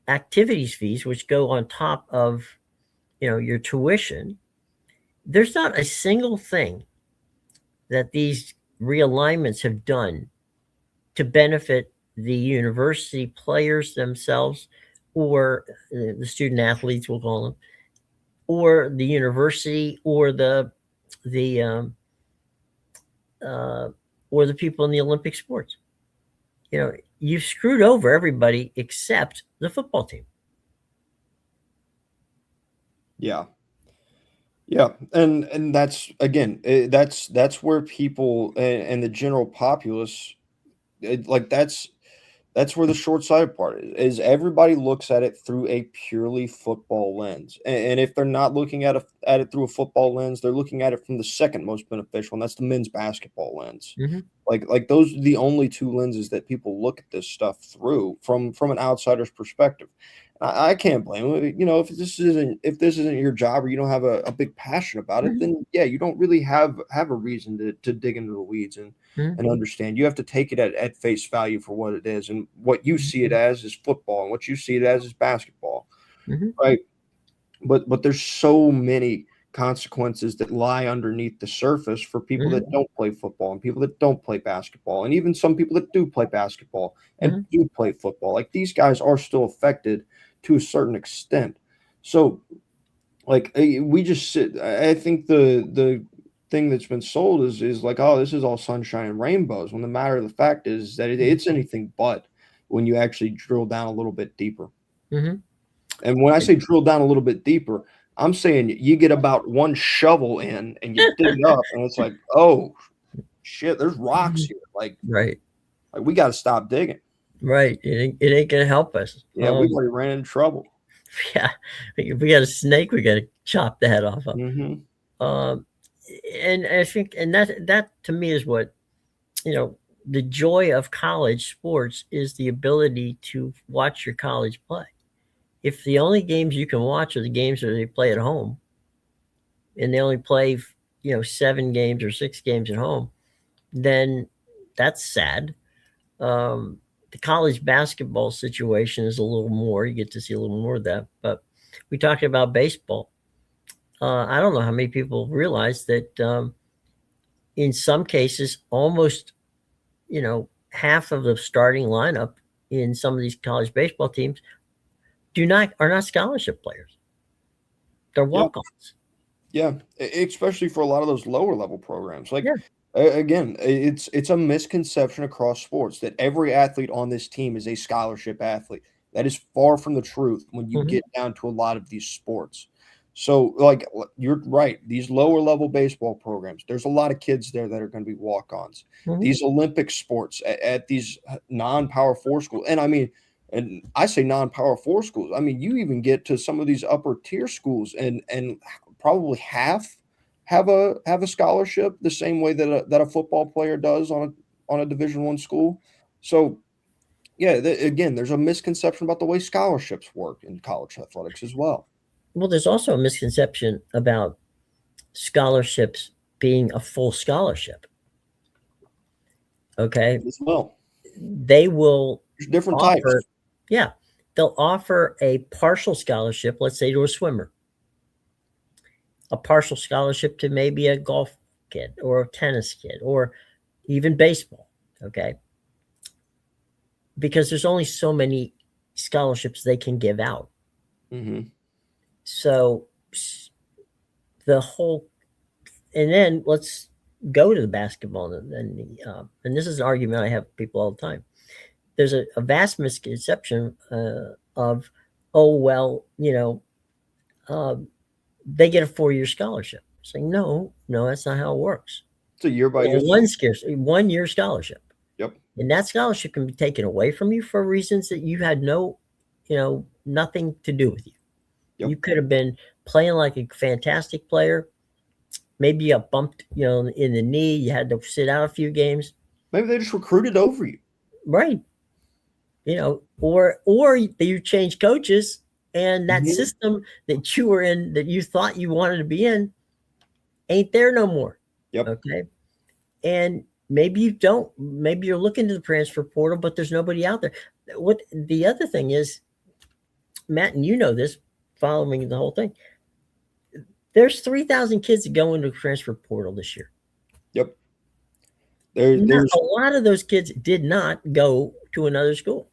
activities fees which go on top of your tuition. There's not a single thing that these realignments have done to benefit the university players themselves, or the student athletes, we'll call them, or the university, or the uh, or the people in the Olympic sports. You've screwed over everybody except the football team. Yeah. Yeah, and that's again, that's where people and the general populace, like that's where the short-sighted part is everybody looks at it through a purely football lens, and if they're not looking at it through a football lens, they're looking at it from the second most beneficial, and that's the men's basketball lens. Mm-hmm. Like those are the only two lenses that people look at this stuff through from an outsider's perspective. I can't blame them. If this isn't your job or you don't have a big passion about it, Mm-hmm. then yeah, you don't really have a reason to dig into the weeds and understand. You have to take it at face value for what it is, and what you see it as is football, and what you see it as is basketball, Mm-hmm. right? But there's so many consequences that lie underneath the surface for people Mm-hmm. that don't play football and people that don't play basketball, and even some people that do play basketball and Mm-hmm. do play football. Like these guys are still affected to a certain extent. So like we just sit. I think the thing that's been sold is like, oh, this is all sunshine and rainbows. When the matter of the fact is that it's anything but when you actually drill down a little bit deeper. Mm-hmm. And when I say drill down a little bit deeper, I'm saying you get about one shovel in and you dig it up, and it's like, oh shit, there's rocks here. Right. Like we got to stop digging. Right. It ain't gonna help us. Yeah, we already ran into trouble. Yeah, if we got a snake, we got to chop the head off of. Mm-hmm. Um, and I think, and that to me is what, the joy of college sports is the ability to watch your college play. If the only games you can watch are the games that they play at home, and they only play, 7 games or 6 games at home, then that's sad. The college basketball situation is a little more. You get to see a little more of that. But we talked about baseball. I don't know how many people realize that in some cases, almost, half of the starting lineup in some of these college baseball teams are not scholarship players. They're walk-ons. Yeah, especially for a lot of those lower level programs. Like Yeah. again, it's a misconception across sports that every athlete on this team is a scholarship athlete. That is far from the truth when you Mhm. get down to a lot of these sports. So, like you're right, these lower level baseball programs, there's a lot of kids there that are going to be walk-ons. Mhm. These Olympic sports at these non-power four schools, and I mean, and I say non-power four schools. I mean, you even get to some of these upper tier schools, and probably half have a scholarship the same way that a football player does on a Division One school. So yeah, again, there's a misconception about the way scholarships work in college athletics as well. Well, there's also a misconception about scholarships being a full scholarship. Okay. As well. they will There's different types. offer, yeah, they'll offer a partial scholarship, let's say to a swimmer, a partial scholarship to maybe a golf kid or a tennis kid or even baseball. Okay. Because there's only so many scholarships they can give out. Mm-hmm. So the whole, and then let's go to the basketball and this is an argument I have with people all the time. There's a vast misconception of, oh well, they get a 4-year scholarship. Saying no, that's not how it works. It's a year by year. Well, 1 year scholarship. Yep. And that scholarship can be taken away from you for reasons that you had nothing to do with you. Yep. You could have been playing like a fantastic player. Maybe you got bumped, in the knee. You had to sit out a few games. Maybe they just recruited over you. Right. Or you change coaches and that system that you were in, that you thought you wanted to be in, ain't there no more. Yep. Okay. And maybe you don't. Maybe you're looking to the transfer portal, but there's nobody out there. What the other thing is, Matt, and you know this, following the whole thing, there's 3,000 kids that go into the transfer portal this year. Yep. There's a lot of those kids did not go to another school.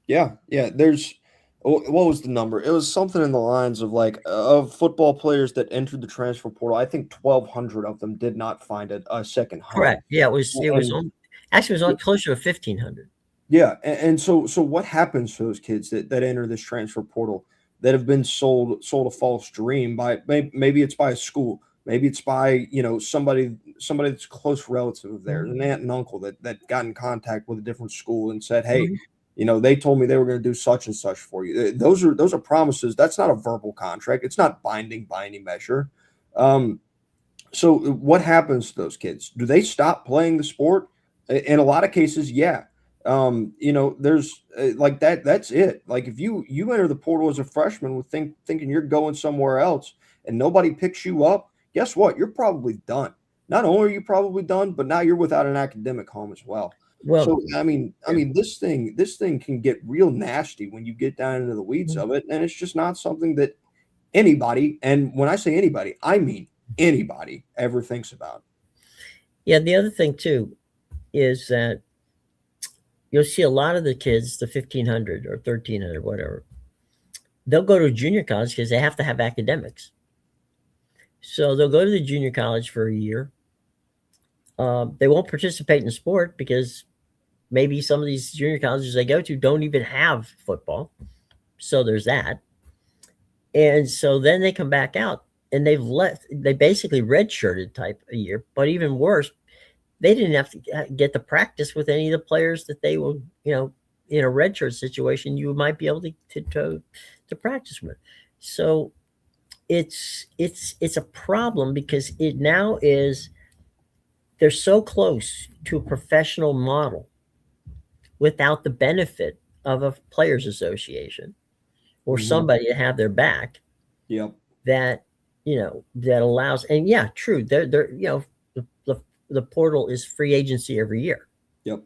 Yeah. There's, what was the number? It was something in the lines of like of football players that entered the transfer portal. I think 1,200 of them did not find a second home. Correct. Yeah, it was on closer to 1,500. Yeah, and so what happens to those kids that enter this transfer portal that have been sold a false dream by maybe it's by a school, maybe it's by somebody that's a close relative of theirs, an aunt and uncle that got in contact with a different school and said, hey, they told me they were going to do such and such for you. Those are promises. That's not a verbal contract. It's not binding by any measure. So what happens to those kids? Do they stop playing the sport? In a lot of cases, yeah. There's like that. That's it. Like if you enter the portal as a freshman with thinking you're going somewhere else and nobody picks you up, guess what? You're probably done. Not only are you probably done, but now you're without an academic home as well. Well, so I mean, this thing can get real nasty when you get down into the weeds of it, and it's just not something that anybody, and when I say anybody, I mean anybody, ever thinks about. Yeah, the other thing too is that you'll see a lot of the kids, the 1,500 or 1,300, whatever, they'll go to junior college because they have to have academics. So they'll go to the junior college for a year. They won't participate in sport because maybe some of these junior colleges they go to don't even have football. So there's that. And so then they come back out and they basically redshirted type a year, but even worse, they didn't have to get the practice with any of the players that they will, in a redshirt situation, you might be able to practice with. So it's a problem because it now is, they're so close to a professional model without the benefit of a players association or somebody to have their back. Yep. That allows, and yeah, true. They're the portal is free agency every year. Yep.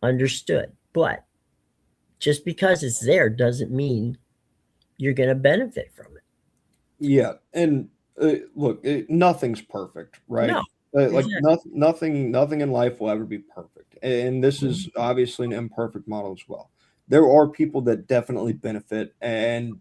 Understood. But just because it's there doesn't mean you're going to benefit from it. Yeah. And look, nothing's perfect, right? No. Like nothing in life will ever be perfect. And this is obviously an imperfect model as well. There are people that definitely benefit and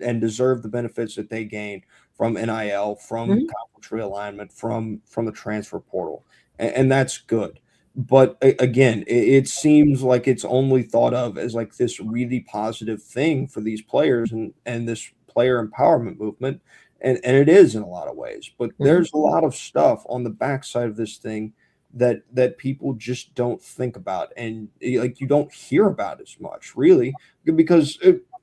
deserve the benefits that they gain from NIL, from conference realignment, from the transfer portal, and that's good. But again, it seems like it's only thought of as like this really positive thing for these players and this player empowerment movement, and it is in a lot of ways. But there's a lot of stuff on the backside of this thing that people just don't think about, and like you don't hear about as much, really, because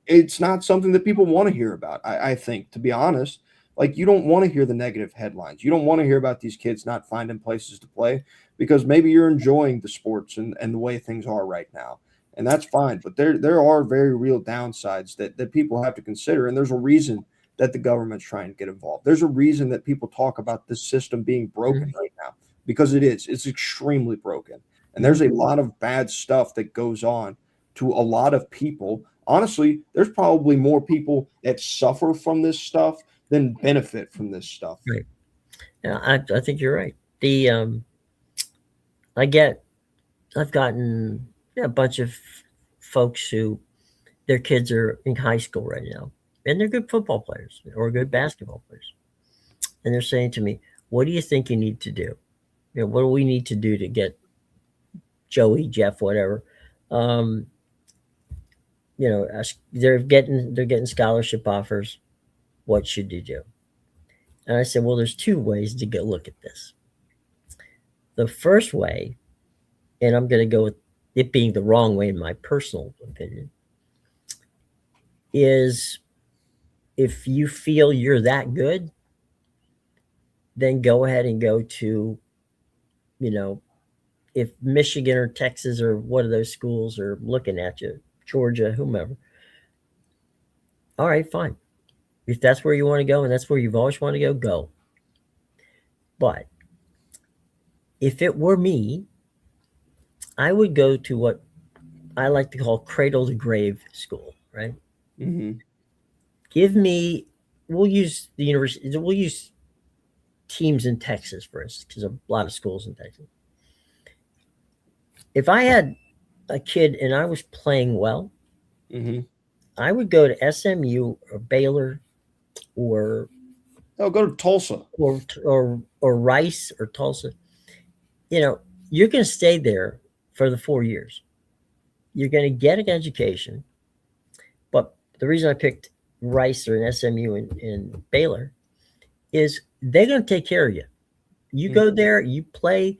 it's not something that people want to hear about. I think, to be honest, like you don't want to hear the negative headlines. You don't want to hear about these kids not finding places to play because maybe you're enjoying the sports and the way things are right now, and that's fine. But there are very real downsides that people have to consider, and there's a reason that the government's trying to get involved. There's a reason that people talk about this system being broken right now. Because it is. It's extremely broken. And there's a lot of bad stuff that goes on to a lot of people. Honestly, there's probably more people that suffer from this stuff than benefit from this stuff. Right. Yeah, I think you're right. The I get I've gotten a bunch of folks who their kids are in high school right now, and they're good football players or good basketball players, and they're saying to me, "What do you think you need to do? What do we need to do to get Joey, Jeff, whatever?" Um, they're getting scholarship offers. What should you do? And I said, well, there's two ways to go look at this. The first way, and I'm going to go with it being the wrong way in my personal opinion, is if you feel you're that good, then go ahead and go to, if Michigan or Texas or one of those schools are looking at you, Georgia, whomever. All right, fine. If that's where you want to go and that's where you've always wanted to go, go. But if it were me, I would go to what I like to call cradle to grave school, right? Mm-hmm. Give me, we'll use the university, we'll use teams in Texas, for instance, because a lot of schools in Texas. If I had a kid and I was playing well, Mm-hmm. I would go to SMU or Baylor or Go to Tulsa. or Rice or Tulsa. You're going to stay there for the 4 years. You're going to get an education. But the reason I picked Rice or an SMU in Baylor is they're going to take care of you. You go there, you play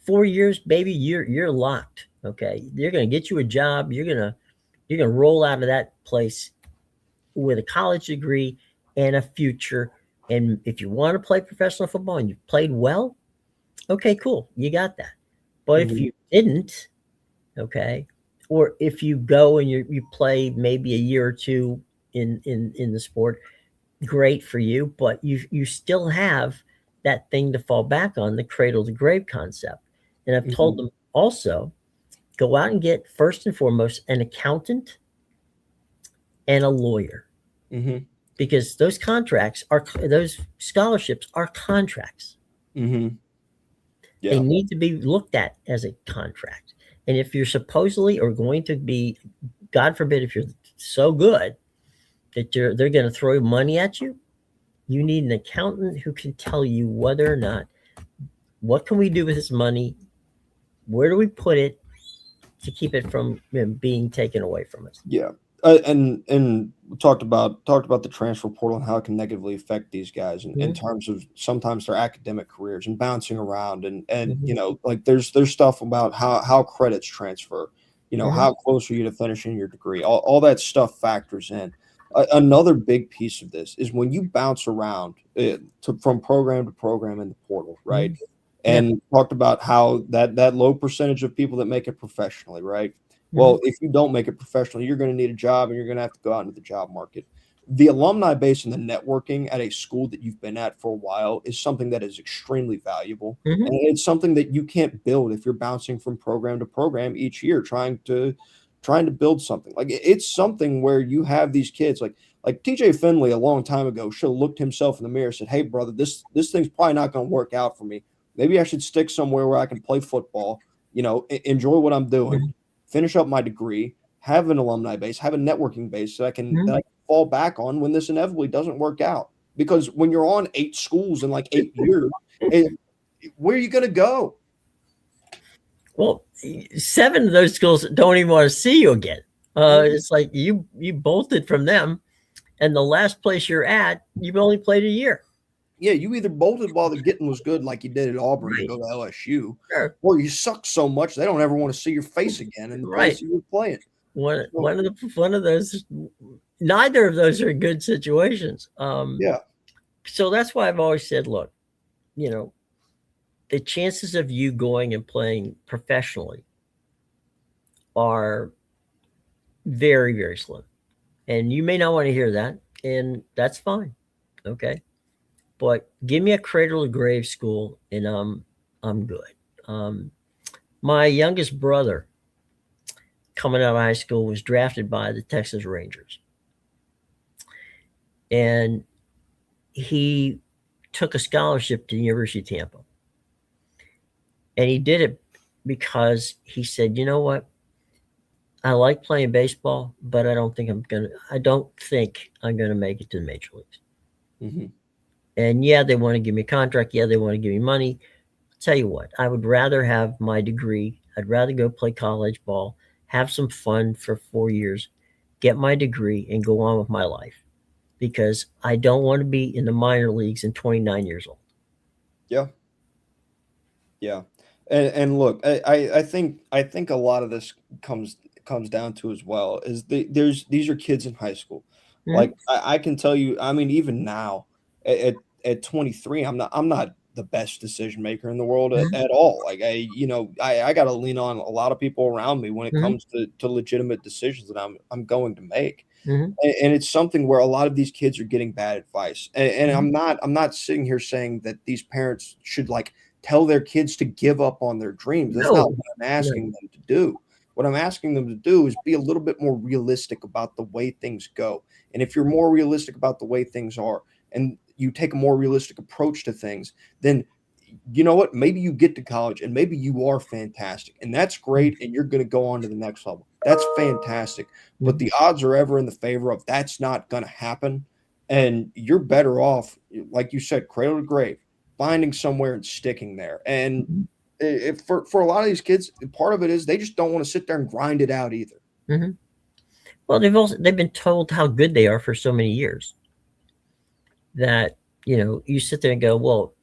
4 years, baby, you're locked. Okay. They're going to get you a job. You're going to roll out of that place with a college degree and a future. And if you want to play professional football and you've played well, okay, cool. You got that. But if you didn't, okay, or if you go and you play maybe a year or two in the sport, great for you, but you still have that thing to fall back on, the cradle to grave concept. And I've told them also, go out and get first and foremost an accountant and a lawyer. Mm-hmm. Because those scholarships are contracts. Mm-hmm. Yeah. They need to be looked at as a contract. And if you're supposedly or going to be, God forbid, if you're so good that they're going to throw money at you, you need an accountant who can tell you whether or not, what can we do with this money? Where do we put it to keep it from being taken away from us? Yeah. And we talked about the transfer portal and how it can negatively affect these guys in terms of sometimes their academic careers and bouncing around and like there's stuff about how credits transfer, how close are you to finishing your degree, all that stuff factors in. Another big piece of this is when you bounce around from program to program in the portal, right? And talked about how that low percentage of people that make it professionally, right? Well, if you don't make it professionally, you're going to need a job and you're going to have to go out into the job market. The alumni base and the networking at a school that you've been at for a while is something that is extremely valuable. And it's something that you can't build if you're bouncing from program to program each year, trying to build something. Like it's something where you have these kids like TJ Finley a long time ago should have looked himself in the mirror and said, hey, brother, this thing's probably not going to work out for me. Maybe I should stick somewhere where I can play football, enjoy what I'm doing. Finish up my degree, have an alumni base, have a networking base that I can fall back on when this inevitably doesn't work out. Because when you're on 8 schools in like 8 years, where are you going to go? Well, 7 of those schools don't even want to see you again. It's like you bolted from them, and the last place you're at, you've only played a year. Yeah, you either bolted while the getting was good, like you did at Auburn, to go to LSU, or you suck so much they don't ever want to see your face again in the place you were playing. One of those, neither of those are good situations. So that's why I've always said, look, the chances of you going and playing professionally are very, very slim. And you may not want to hear that, and that's fine. Okay. But give me a cradle to grave school and I'm good. My youngest brother, coming out of high school, was drafted by the Texas Rangers, and he took a scholarship to the University of Tampa, and he did it because he said, "You know what? I like playing baseball, but I don't think I'm gonna make it to the major leagues." Hmm. And yeah, they want to give me a contract. Yeah, they want to give me money. I'll tell you what, I would rather have my degree. I'd rather go play college ball, have some fun for 4 years, get my degree, and go on with my life because I don't want to be in the minor leagues in 29 years old. Yeah. Yeah, and look, I think a lot of this comes down to as well is there's these are kids in high school. Mm-hmm. Like I can tell you, I mean, even now at 23, I'm not the best decision maker in the world at all. Like I got to lean on a lot of people around me when it Mm-hmm. comes to legitimate decisions that I'm going to make. Mm-hmm. And it's something where a lot of these kids are getting bad advice. And Mm-hmm. I'm not sitting here saying that these parents should like tell their kids to give up on their dreams. That's not No, what I'm no. asking them to do. What I'm asking them to do is be a little bit more realistic about the way things go. And if you're more realistic about the way things are and you take a more realistic approach to things, then you know what? Maybe you get to college and maybe you are fantastic and that's great and you're going to go on to the next level. That's fantastic. But Mm-hmm. the odds are ever in the favor of that's not going to happen. And you're better off, like you said, cradle to grave, finding somewhere and sticking there. And if for a lot of these kids, part of it is they just don't want to sit there and grind it out either. Mm-hmm. Well, they've been told how good they are for so many years that you sit there and go, well,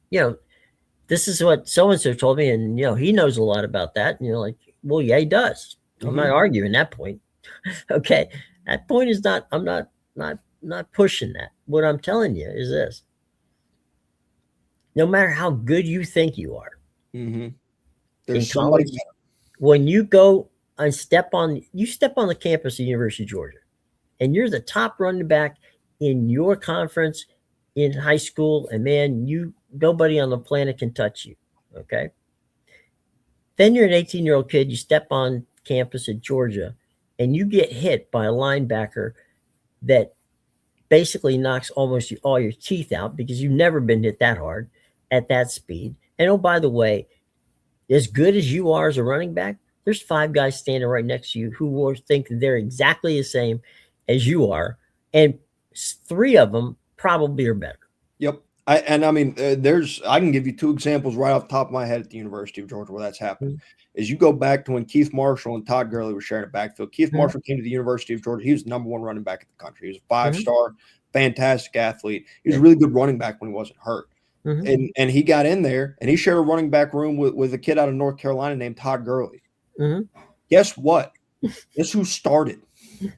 this is what so and so told me, and he knows a lot about that. And you're like, well, yeah, he does. I'm not Hmm. arguing that point. Okay, that point is not. I'm not pushing that. What I'm telling you is this: no matter how good you think you are Hmm. in There's somebody college, when you go and step on the campus of University of Georgia, and you're the top running back in your conference in high school, and man, nobody on the planet can touch you. Okay, then you're an 18-year-old kid. You step on campus at Georgia, and you get hit by a linebacker that basically knocks almost all your teeth out because you've never been hit that hard at that speed. And oh, by the way, as good as you are as a running back, there's five guys standing right next to you who will think they're exactly the same as you are, and three of them probably are better. Yep. I mean, there's I can give you two examples right off the top of my head at the University of Georgia where that's happened. Mhm. Is you go back to when Keith Marshall and Todd Gurley were sharing a backfield. Keith Mhm. Marshall came to the University of Georgia. He was the number one running back in the country. He was a Mhm. five-star, fantastic athlete. He was Yeah. a really good running back when he wasn't hurt. Mhm. And he got in there and he shared a running back room with a kid out of North Carolina named Todd Gurley. Mhm. Guess what? Guess who started?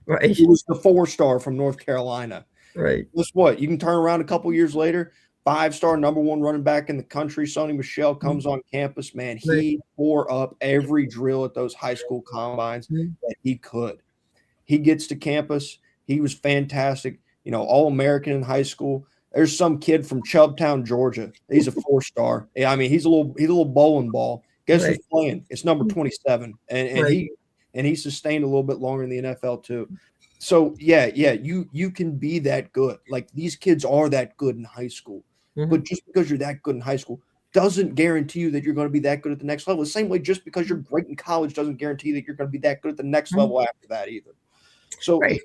Right. It was the four-star from North Carolina. Right. Guess what? You can turn around a couple years later, five-star number one running back in the country, Sonny Michel Mhm. comes on campus. Man, Right. he tore up every drill at those high school combines Mhm. that he could. He gets to campus. He was fantastic. All American in high school. There's some kid from Chubbtown, Georgia. He's a four-star. Yeah, I mean, he's a little bowling ball. Guess who's Right. playing? It's number 27, and Right. he sustained a little bit longer in the NFL too. So yeah, you can be that good. Like these kids are that good in high school, Mhm. but just because you're that good in high school doesn't guarantee you that you're going to be that good at the next level. The same way, just because you're great in college doesn't guarantee that you're going to be that good at the next Mhm. level after that either. So Right.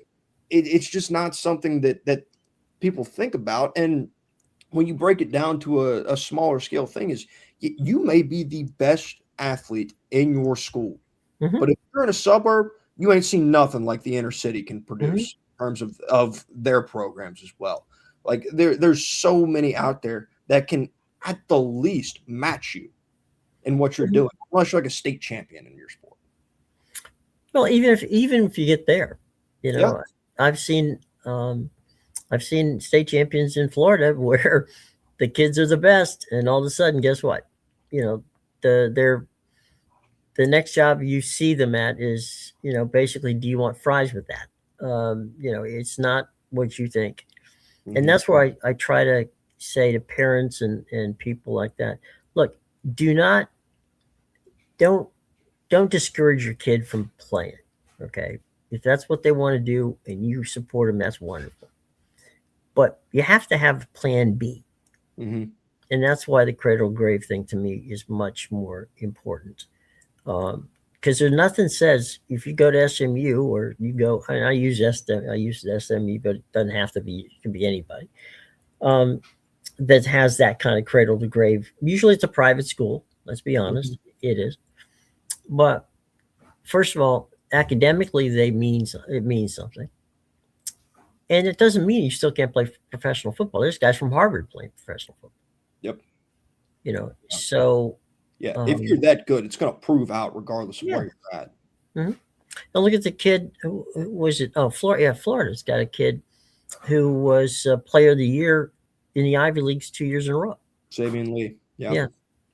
it's just not something that people think about. And when you break it down to a smaller scale thing, is you may be the best athlete in your school, Mhm. but if you're in a suburb, you ain't seen nothing like the inner city can Mhm. produce in terms of their programs as well. Like there's so many out there that can at the least match you in what you're Mhm. doing, unless you're like a state champion in your sport. Well, even if you get there, you Yeah. know, I've seen um, I've seen state champions in Florida where the kids are the best, and all of a sudden, guess what? You know, they're the next job you see them at is basically, do you want fries with that? It's not what you think, and Hmm. that's where I try to say to parents and people like that, look, do not don't don't discourage your kid from playing. Okay, if that's what they want to do and you support them, that's wonderful. But you have to have Plan B, Mm-hmm. and that's why the cradle grave thing to me is much more important. Because there's nothing says if you go to SMU or you go, and I use I use SMU, but it doesn't have to be. It can be anybody um, that has that kind of cradle to grave. Usually, it's a private school. Let's be Mm-hmm. honest, it is. But first of all, academically, it means something, and it doesn't mean you still can't play professional football. There's guys from Harvard playing professional football. Yep. So Yeah. If you're um, that good, it's going to prove out regardless of yeah. where you're at. Mhm. And look at the kid. Who was it? Oh, Florida. Yeah, Florida's got a kid who was Player of the Year in the Ivy Leagues 2 years in a row. Sabian Lee. Yeah. Yeah,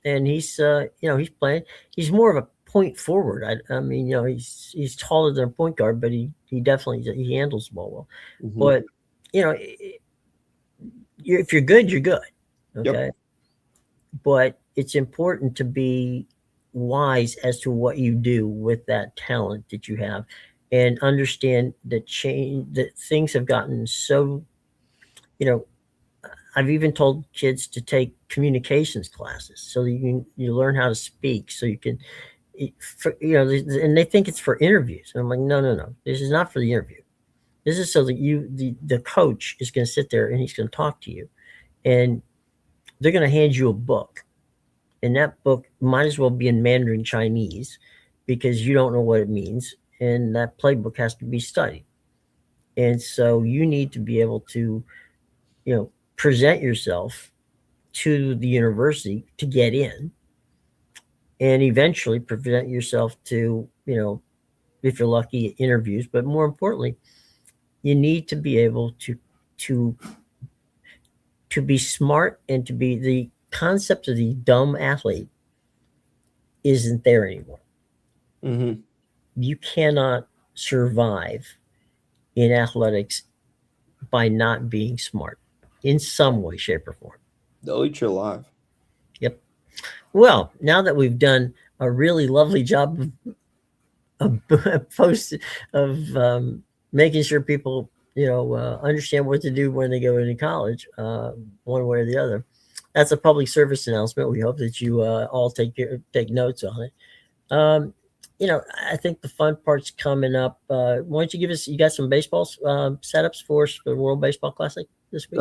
and he's playing. He's more of a point forward. I mean, he's taller than a point guard, but he definitely he handles the ball well. Mm-hmm. But you know, if you're good, you're good. Yep. Okay, but it's important to be wise as to what you do with that talent that you have and understand that things have gotten so you know I've even told kids to take communications classes so you learn how to speak so you can and they think it's for interviews and I'm like no, this is not for the interview. This is so that the coach is going to sit there and he's going to talk to you and they're going to hand you a book. And that book might as well be in Mandarin Chinese because you don't know what it means. And that playbook has to be studied. And so you need to be able to, present yourself to the university to get in and eventually present yourself to, if you're lucky, interviews. But more importantly, you need to be able to to be smart and to be the concept of the dumb athlete isn't there anymore. Mm-hmm. You cannot survive in athletics by not being smart in some way, shape, or form. They'll eat you alive. Yep. Well, now that we've done a really lovely job of post of making sure people understand what to do when they go into college, one way or the other. That's a public service announcement. We hope that you all take notes on it. Um, I think the fun part's coming up. Why don't you give us? You got some baseball setups for us for the World Baseball Classic this week?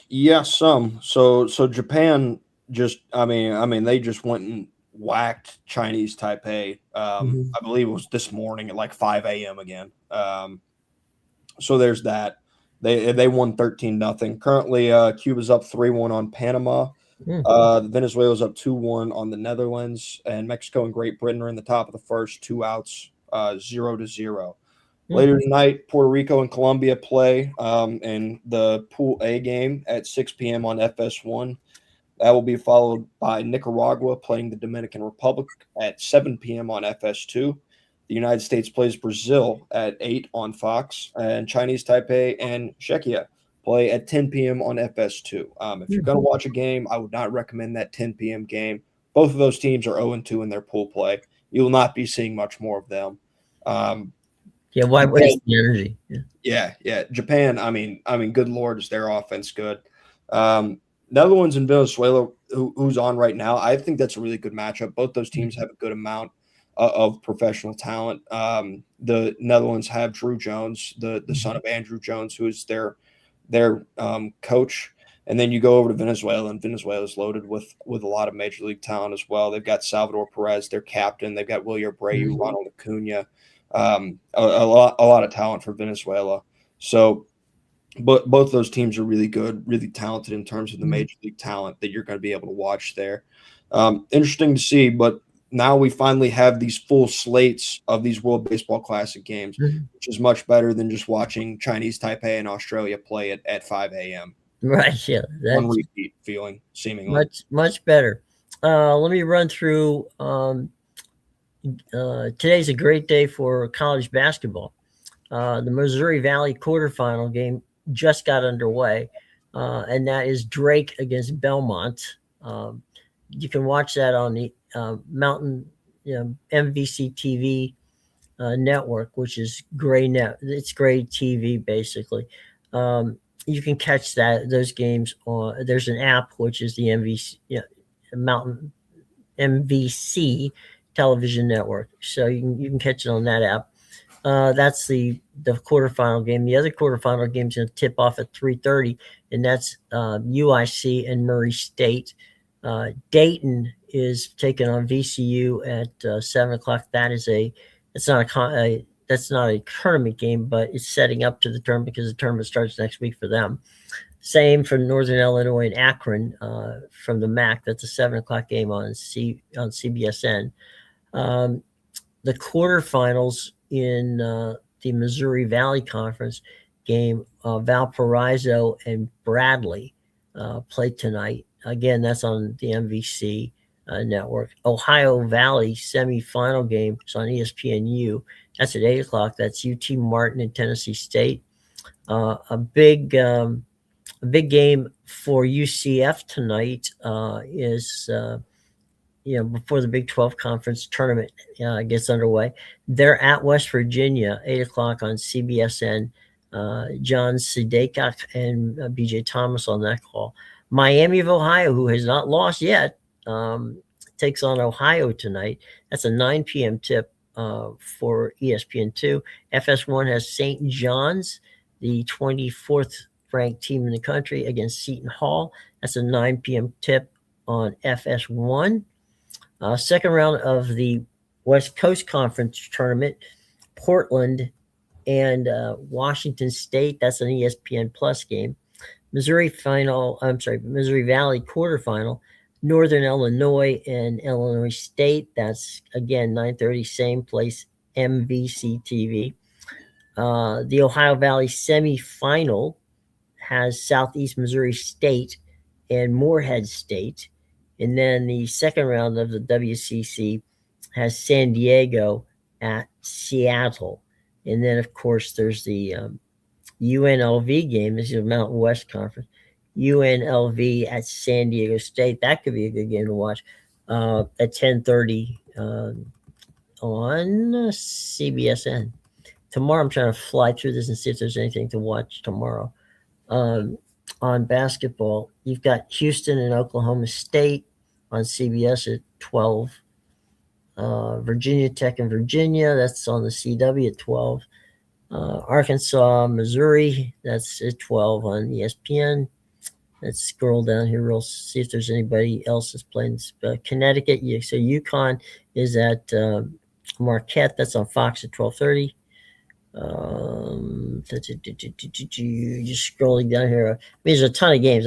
Yeah, some. So Japan just, I mean, they just went and whacked Chinese Taipei. Mm-hmm. I believe it was this morning at like 5 a.m. again. So there's that. They won 13-0. Currently, Cuba's up 3-1 on Panama. Mm. Venezuela's up 2-1 on the Netherlands, and Mexico and Great Britain are in the top of the first, 2 outs, 0-0. Mm. Later tonight, Puerto Rico and Colombia play in the Pool A game at 6 p.m. on FS1. That will be followed by Nicaragua playing the Dominican Republic at 7 p.m. on FS2. The United States plays Brazil at 8 on Fox, and Chinese Taipei and Czechia play at 10 p.m. on FS2. If you're Mm. going to watch a game, I would not recommend that 10 p.m. game. Both of those teams are 0-2 in their pool play. You will not be seeing much more of them. Yeah, why Japan, waste the energy? Yeah. yeah. Japan, I mean, good Lord, is their offense good. Netherlands and Venezuela, who's on right now, I think that's a really good matchup. Both those teams have a good amount of professional talent. The Netherlands have Drew Jones, the son of Andrew Jones, who is their coach. And then you go over to Venezuela, and Venezuela is loaded with a lot of major league talent as well. They've got Salvador Perez, their captain. They've got William Abreu, Mhm. Ronald Acuna, a lot of talent for Venezuela. So, but both those teams are really good, really talented in terms of the Mhm. major league talent that you're going to be able to watch there. Interesting to see, but now we finally have these full slates of these World Baseball Classic games, Mhm. which is much better than just watching Chinese Taipei and Australia play at 5 a.m. Right. Yeah. One That's repeat feeling, seemingly. much better. Let me run through. Today's a great day for college basketball. The Missouri Valley quarterfinal game just got underway, and that is Drake against Belmont. You can watch that on the Mountain. MVC TV network, which is Gray Net. It's Gray TV basically. You can catch those games on. There's an app which is the MVC Mountain MVC television network, so you can catch it on that app. That's the quarterfinal game. The other quarterfinal game is going to tip off at 3:30, and that's UIC and Murray State. Dayton is taking on VCU at 7 o'clock. It's not that's not a tournament game, but it's setting up to the tournament because the tournament starts next week for them. Same for Northern Illinois and Akron from the MAC. That's a 7 o'clock game on CBSN. The quarterfinals in the Missouri Valley Conference game, Valparaiso and Bradley play tonight. Again, that's on the MVC network. Ohio Valley semifinal game is on ESPNU. That's at 8 o'clock. That's UT Martin and Tennessee State. A big game for UCF tonight is before the Big 12 conference tournament gets underway. They're at West Virginia, 8 o'clock on CBSN. John Sidekak and BJ Thomas on that call. Miami of Ohio, who has not lost yet, takes on Ohio tonight. That's a 9 p.m. tip for ESPN2. FS1 has St. John's, the 24th ranked team in the country, against Seton Hall. That's a 9 p.m. tip on FS1. Second round of the West Coast Conference tournament, Portland and Washington State. That's an ESPN Plus game. Missouri Valley quarterfinal, Northern Illinois and Illinois State. That's again 9:30, same place, MVC TV. The Ohio Valley semifinal has Southeast Missouri State and Morehead State. And then the second round of the WCC has San Diego at Seattle. And then, of course, there's the UNLV game. This is the Mountain West Conference. UNLV at San Diego State. That could be a good game to watch at 10:30 on CBSN. Tomorrow, I'm trying to fly through this and see if there's anything to watch tomorrow. On basketball, you've got Houston and Oklahoma State on CBS at 12. Virginia Tech and Virginia, that's on the CW at 12. Arkansas, Missouri, that's at 12 on ESPN. Let's scroll down here, we'll see if there's anybody else that's playing. Connecticut, so UConn is at Marquette, that's on Fox at 12:30. Just scrolling down here. I mean, there's a ton of games.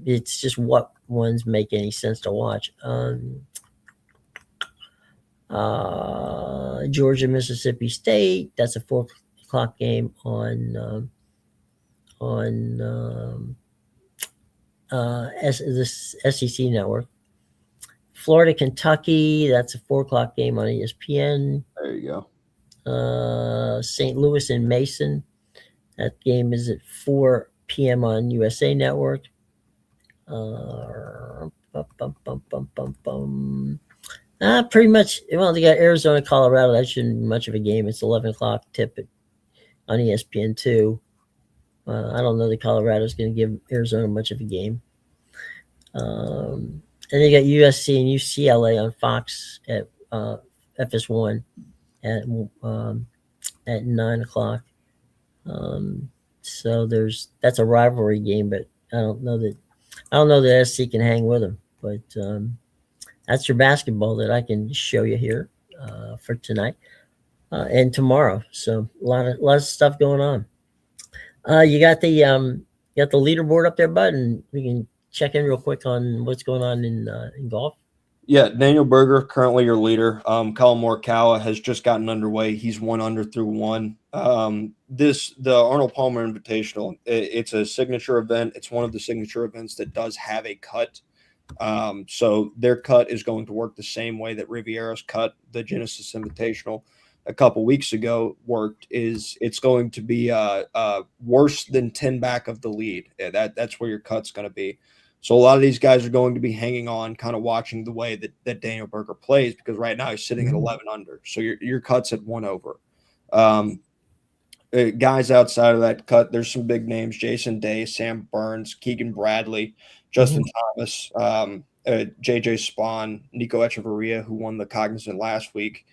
It's just what ones make any sense to watch. Georgia, Mississippi State. That's a 4 o'clock game on the SEC network. Florida, Kentucky. That's a 4 o'clock game on ESPN. There you go. St. Louis and Mason. That game is at 4 p.m. on USA Network. Pretty much. Well, they got Arizona, Colorado. That shouldn't be much of a game. It's 11 o'clock tip on ESPN2. I don't know that Colorado's going to give Arizona much of a game. And they got USC and UCLA on Fox at FS1 at 9 o'clock. So that's a rivalry game, but I don't know that SC can hang with them. But that's your basketball that I can show you here for tonight and tomorrow. So a lot of stuff going on. You got the leaderboard up there, bud, and we can check in real quick on what's going on in golf. Yeah, Daniel Berger, currently your leader. Colin Morikawa has just gotten underway. He's 1 under through 1. The Arnold Palmer Invitational, it's a signature event. It's one of the signature events that does have a cut. So their cut is going to work the same way that Riviera's cut, the Genesis Invitational, a couple weeks ago worked. It's going to be worse than 10 back of the lead. That's where your cut's going to be. So a lot of these guys are going to be hanging on, kind of watching the way that Daniel Berger plays, because right now he's sitting at 11 under. So your cut's at 1 over. Guys outside of that cut, there's some big names: Jason Day, Sam Burns, Keegan Bradley, Justin Thomas, JJ Spawn, Nico Echeverria, who won the Cognizant last week.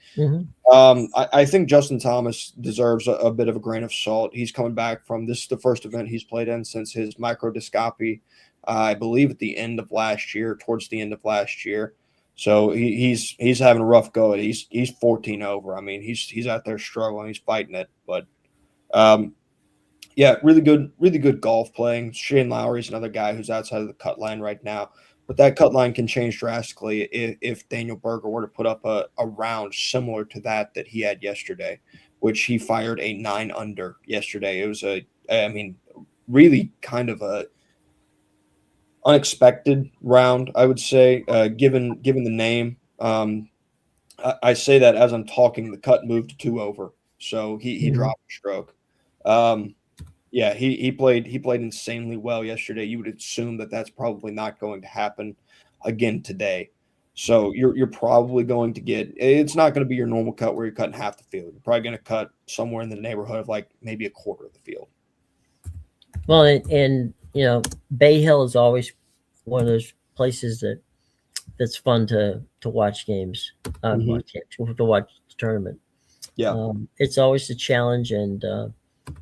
I think Justin Thomas deserves a bit of a grain of salt. He's coming back from this is the first event he's played in since his microdiscopy, I believe at the end of last year, towards the end of last year. So he's having a rough go. He's 14 over. I mean, he's out there struggling. He's fighting it, but yeah, really good golf playing. Shane Lowry's another guy who's outside of the cut line right now. But that cut line can change drastically if Daniel Berger were to put up a round similar to that he had yesterday, which he fired a 9 under yesterday. It was really kind of a unexpected round, I would say, given the name. I say that as I'm talking, the cut moved to 2 over, so he dropped a stroke. Yeah, he played insanely well yesterday. You would assume that that's probably not going to happen again today. So you're probably going to get – it's not going to be your normal cut where you're cutting half the field. You're probably going to cut somewhere in the neighborhood of like maybe a quarter of the field. Well, and Bay Hill is always one of those places that's fun to watch games, to watch the tournament. Yeah, it's always a challenge, and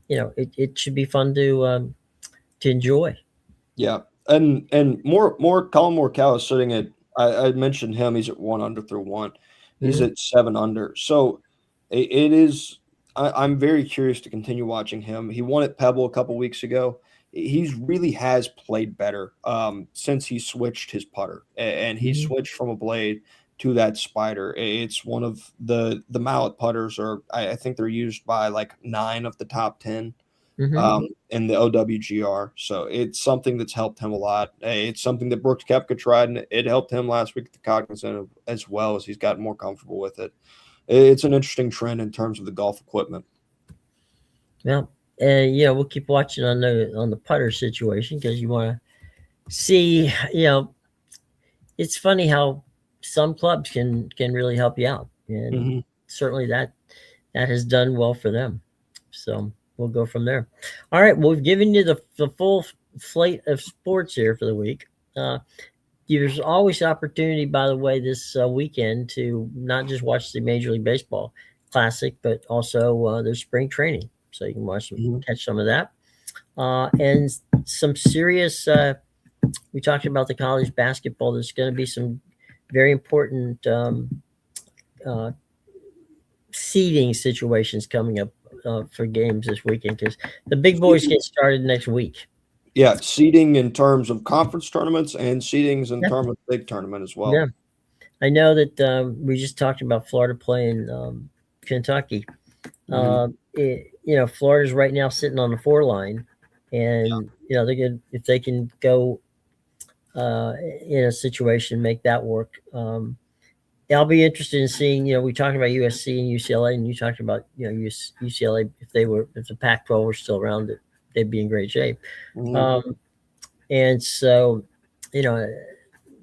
it should be fun to enjoy. Yeah, and Colin Morikawa is sitting at I mentioned him. He's at 1 under through 1. He's at 7 under. So it is. I'm very curious to continue watching him. He won at Pebble a couple weeks ago. He really has played better since he switched his putter, and he switched from a blade to that spider. It's one of the mallet putters, or I think they're used by like 9 of the top 10 in the OWGR. So it's something that's helped him a lot. It's something that Brooks Koepka tried, and it helped him last week at the Cognizant as well, as he's gotten more comfortable with it. It's an interesting trend in terms of the golf equipment. Yeah. We'll keep watching on the putter situation, because you want to see, it's funny how some clubs can really help you out, and certainly that has done well for them. So we'll go from there. All right, well, we've given you the full slate of sports here for the week. There's always opportunity, by the way, this weekend to not just watch the Major League Baseball Classic, but also there's spring training, so you can catch some of that, and some serious. We talked about the college basketball. There's going to be some very important seeding situations coming up for games this weekend, because the big boys get started next week. Yeah, seeding in terms of conference tournaments and seedings in terms of big tournament as well. Yeah, I know that we just talked about Florida playing Kentucky. Florida's right now sitting on the 4 line, and they're good if they can go in a situation, make that work. I'll be interested in seeing. We talked about USC and UCLA, and you talked about UCLA. If the Pac-12 were still around, they'd be in great shape. And so,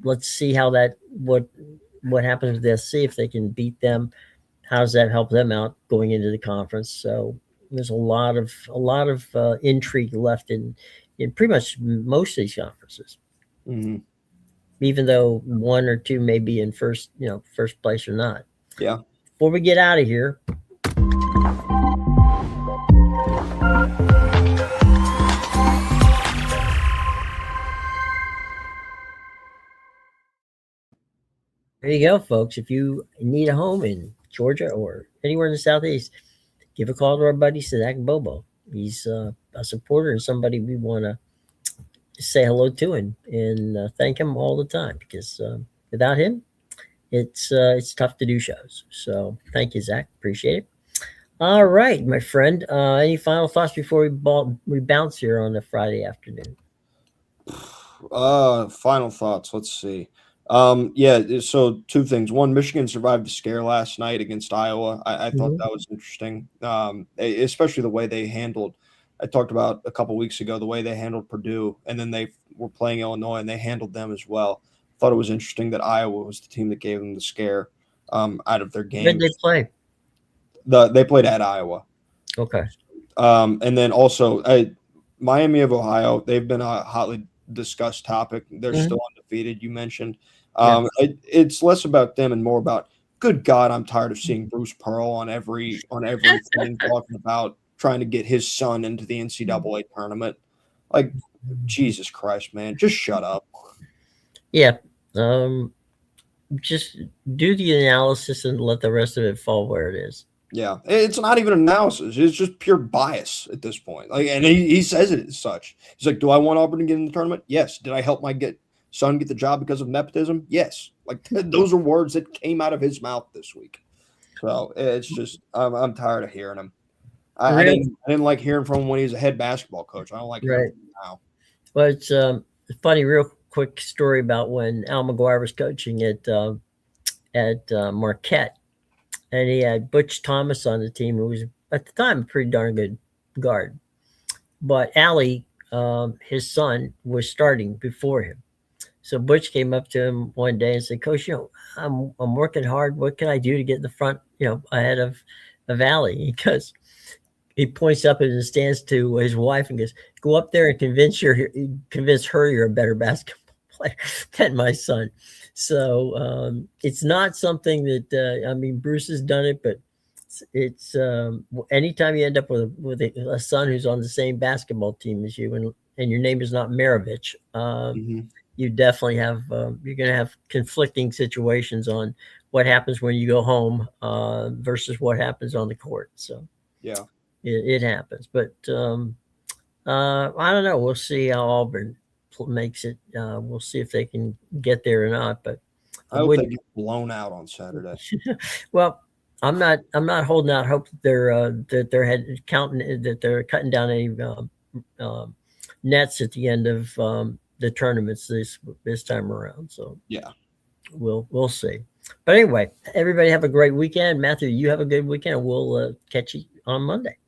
let's see how what happens with the SC if they can beat them. How does that help them out going into the conference? So there's a lot of intrigue left in pretty much most of these conferences. Even though 1 or 2 may be in first place or not. Yeah. Before we get out of here, there you go, folks. If you need a home in Georgia or anywhere in the Southeast, give a call to our buddy Zach Bobo. He's a supporter and somebody we want to say hello to and thank him all the time, because without him, it's tough to do shows. So thank you, Zach. Appreciate it. All right, my friend. Any final thoughts before we bounce here on a Friday afternoon? Final thoughts. Let's see. So 2 things. One, Michigan survived the scare last night against Iowa. I thought that was interesting, especially the way they handled I talked about a couple weeks ago the way they handled Purdue, and then they were playing Illinois and they handled them as well. Thought it was interesting that Iowa was the team that gave them the scare out of their Where did games. they play? They played at Iowa. Okay. And then also Miami of Ohio, they've been a hotly discussed topic. They're still undefeated. You mentioned it's less about them and more about, good God, I'm tired of seeing Bruce Pearl on every thing talking about trying to get his son into the NCAA tournament. Like, Jesus Christ, man, just shut up. Yeah. Just do the analysis and let the rest of it fall where it is. Yeah, it's not even analysis. It's just pure bias at this point. Like, and he says it as such. He's like, do I want Auburn to get in the tournament? Yes. Did I help my son get the job because of nepotism? Yes. Like, those are words that came out of his mouth this week. So it's just, I'm tired of hearing him. I didn't like hearing from him when he was a head basketball coach. I don't like hearing from him now. Well, it's funny, real quick story about when Al McGuire was coaching at Marquette. And he had Butch Thomas on the team, who was at the time a pretty darn good guard. But Allie, his son, was starting before him. So Butch came up to him one day and said, "Coach, I'm working hard. What can I do to get in the front, ahead of Allie?" Because he points up in the stands to his wife and goes, "Go up there and convince her you're a better basketball player than my son." So it's not something that Bruce has done it, but it's anytime you end up with a son who's on the same basketball team as you, and your name is not Maravich, you definitely have you're going to have conflicting situations on what happens when you go home versus what happens on the court. So yeah, it happens, but I don't know. We'll see how Auburn makes it. We'll see if they can get there or not, but I hope they get blown out on Saturday. Well, I'm not holding out hope that they're cutting down any nets at the end of the tournaments this time around. So yeah, we'll see. But anyway, everybody have a great weekend. Matthew, you have a good weekend. We'll catch you on Monday.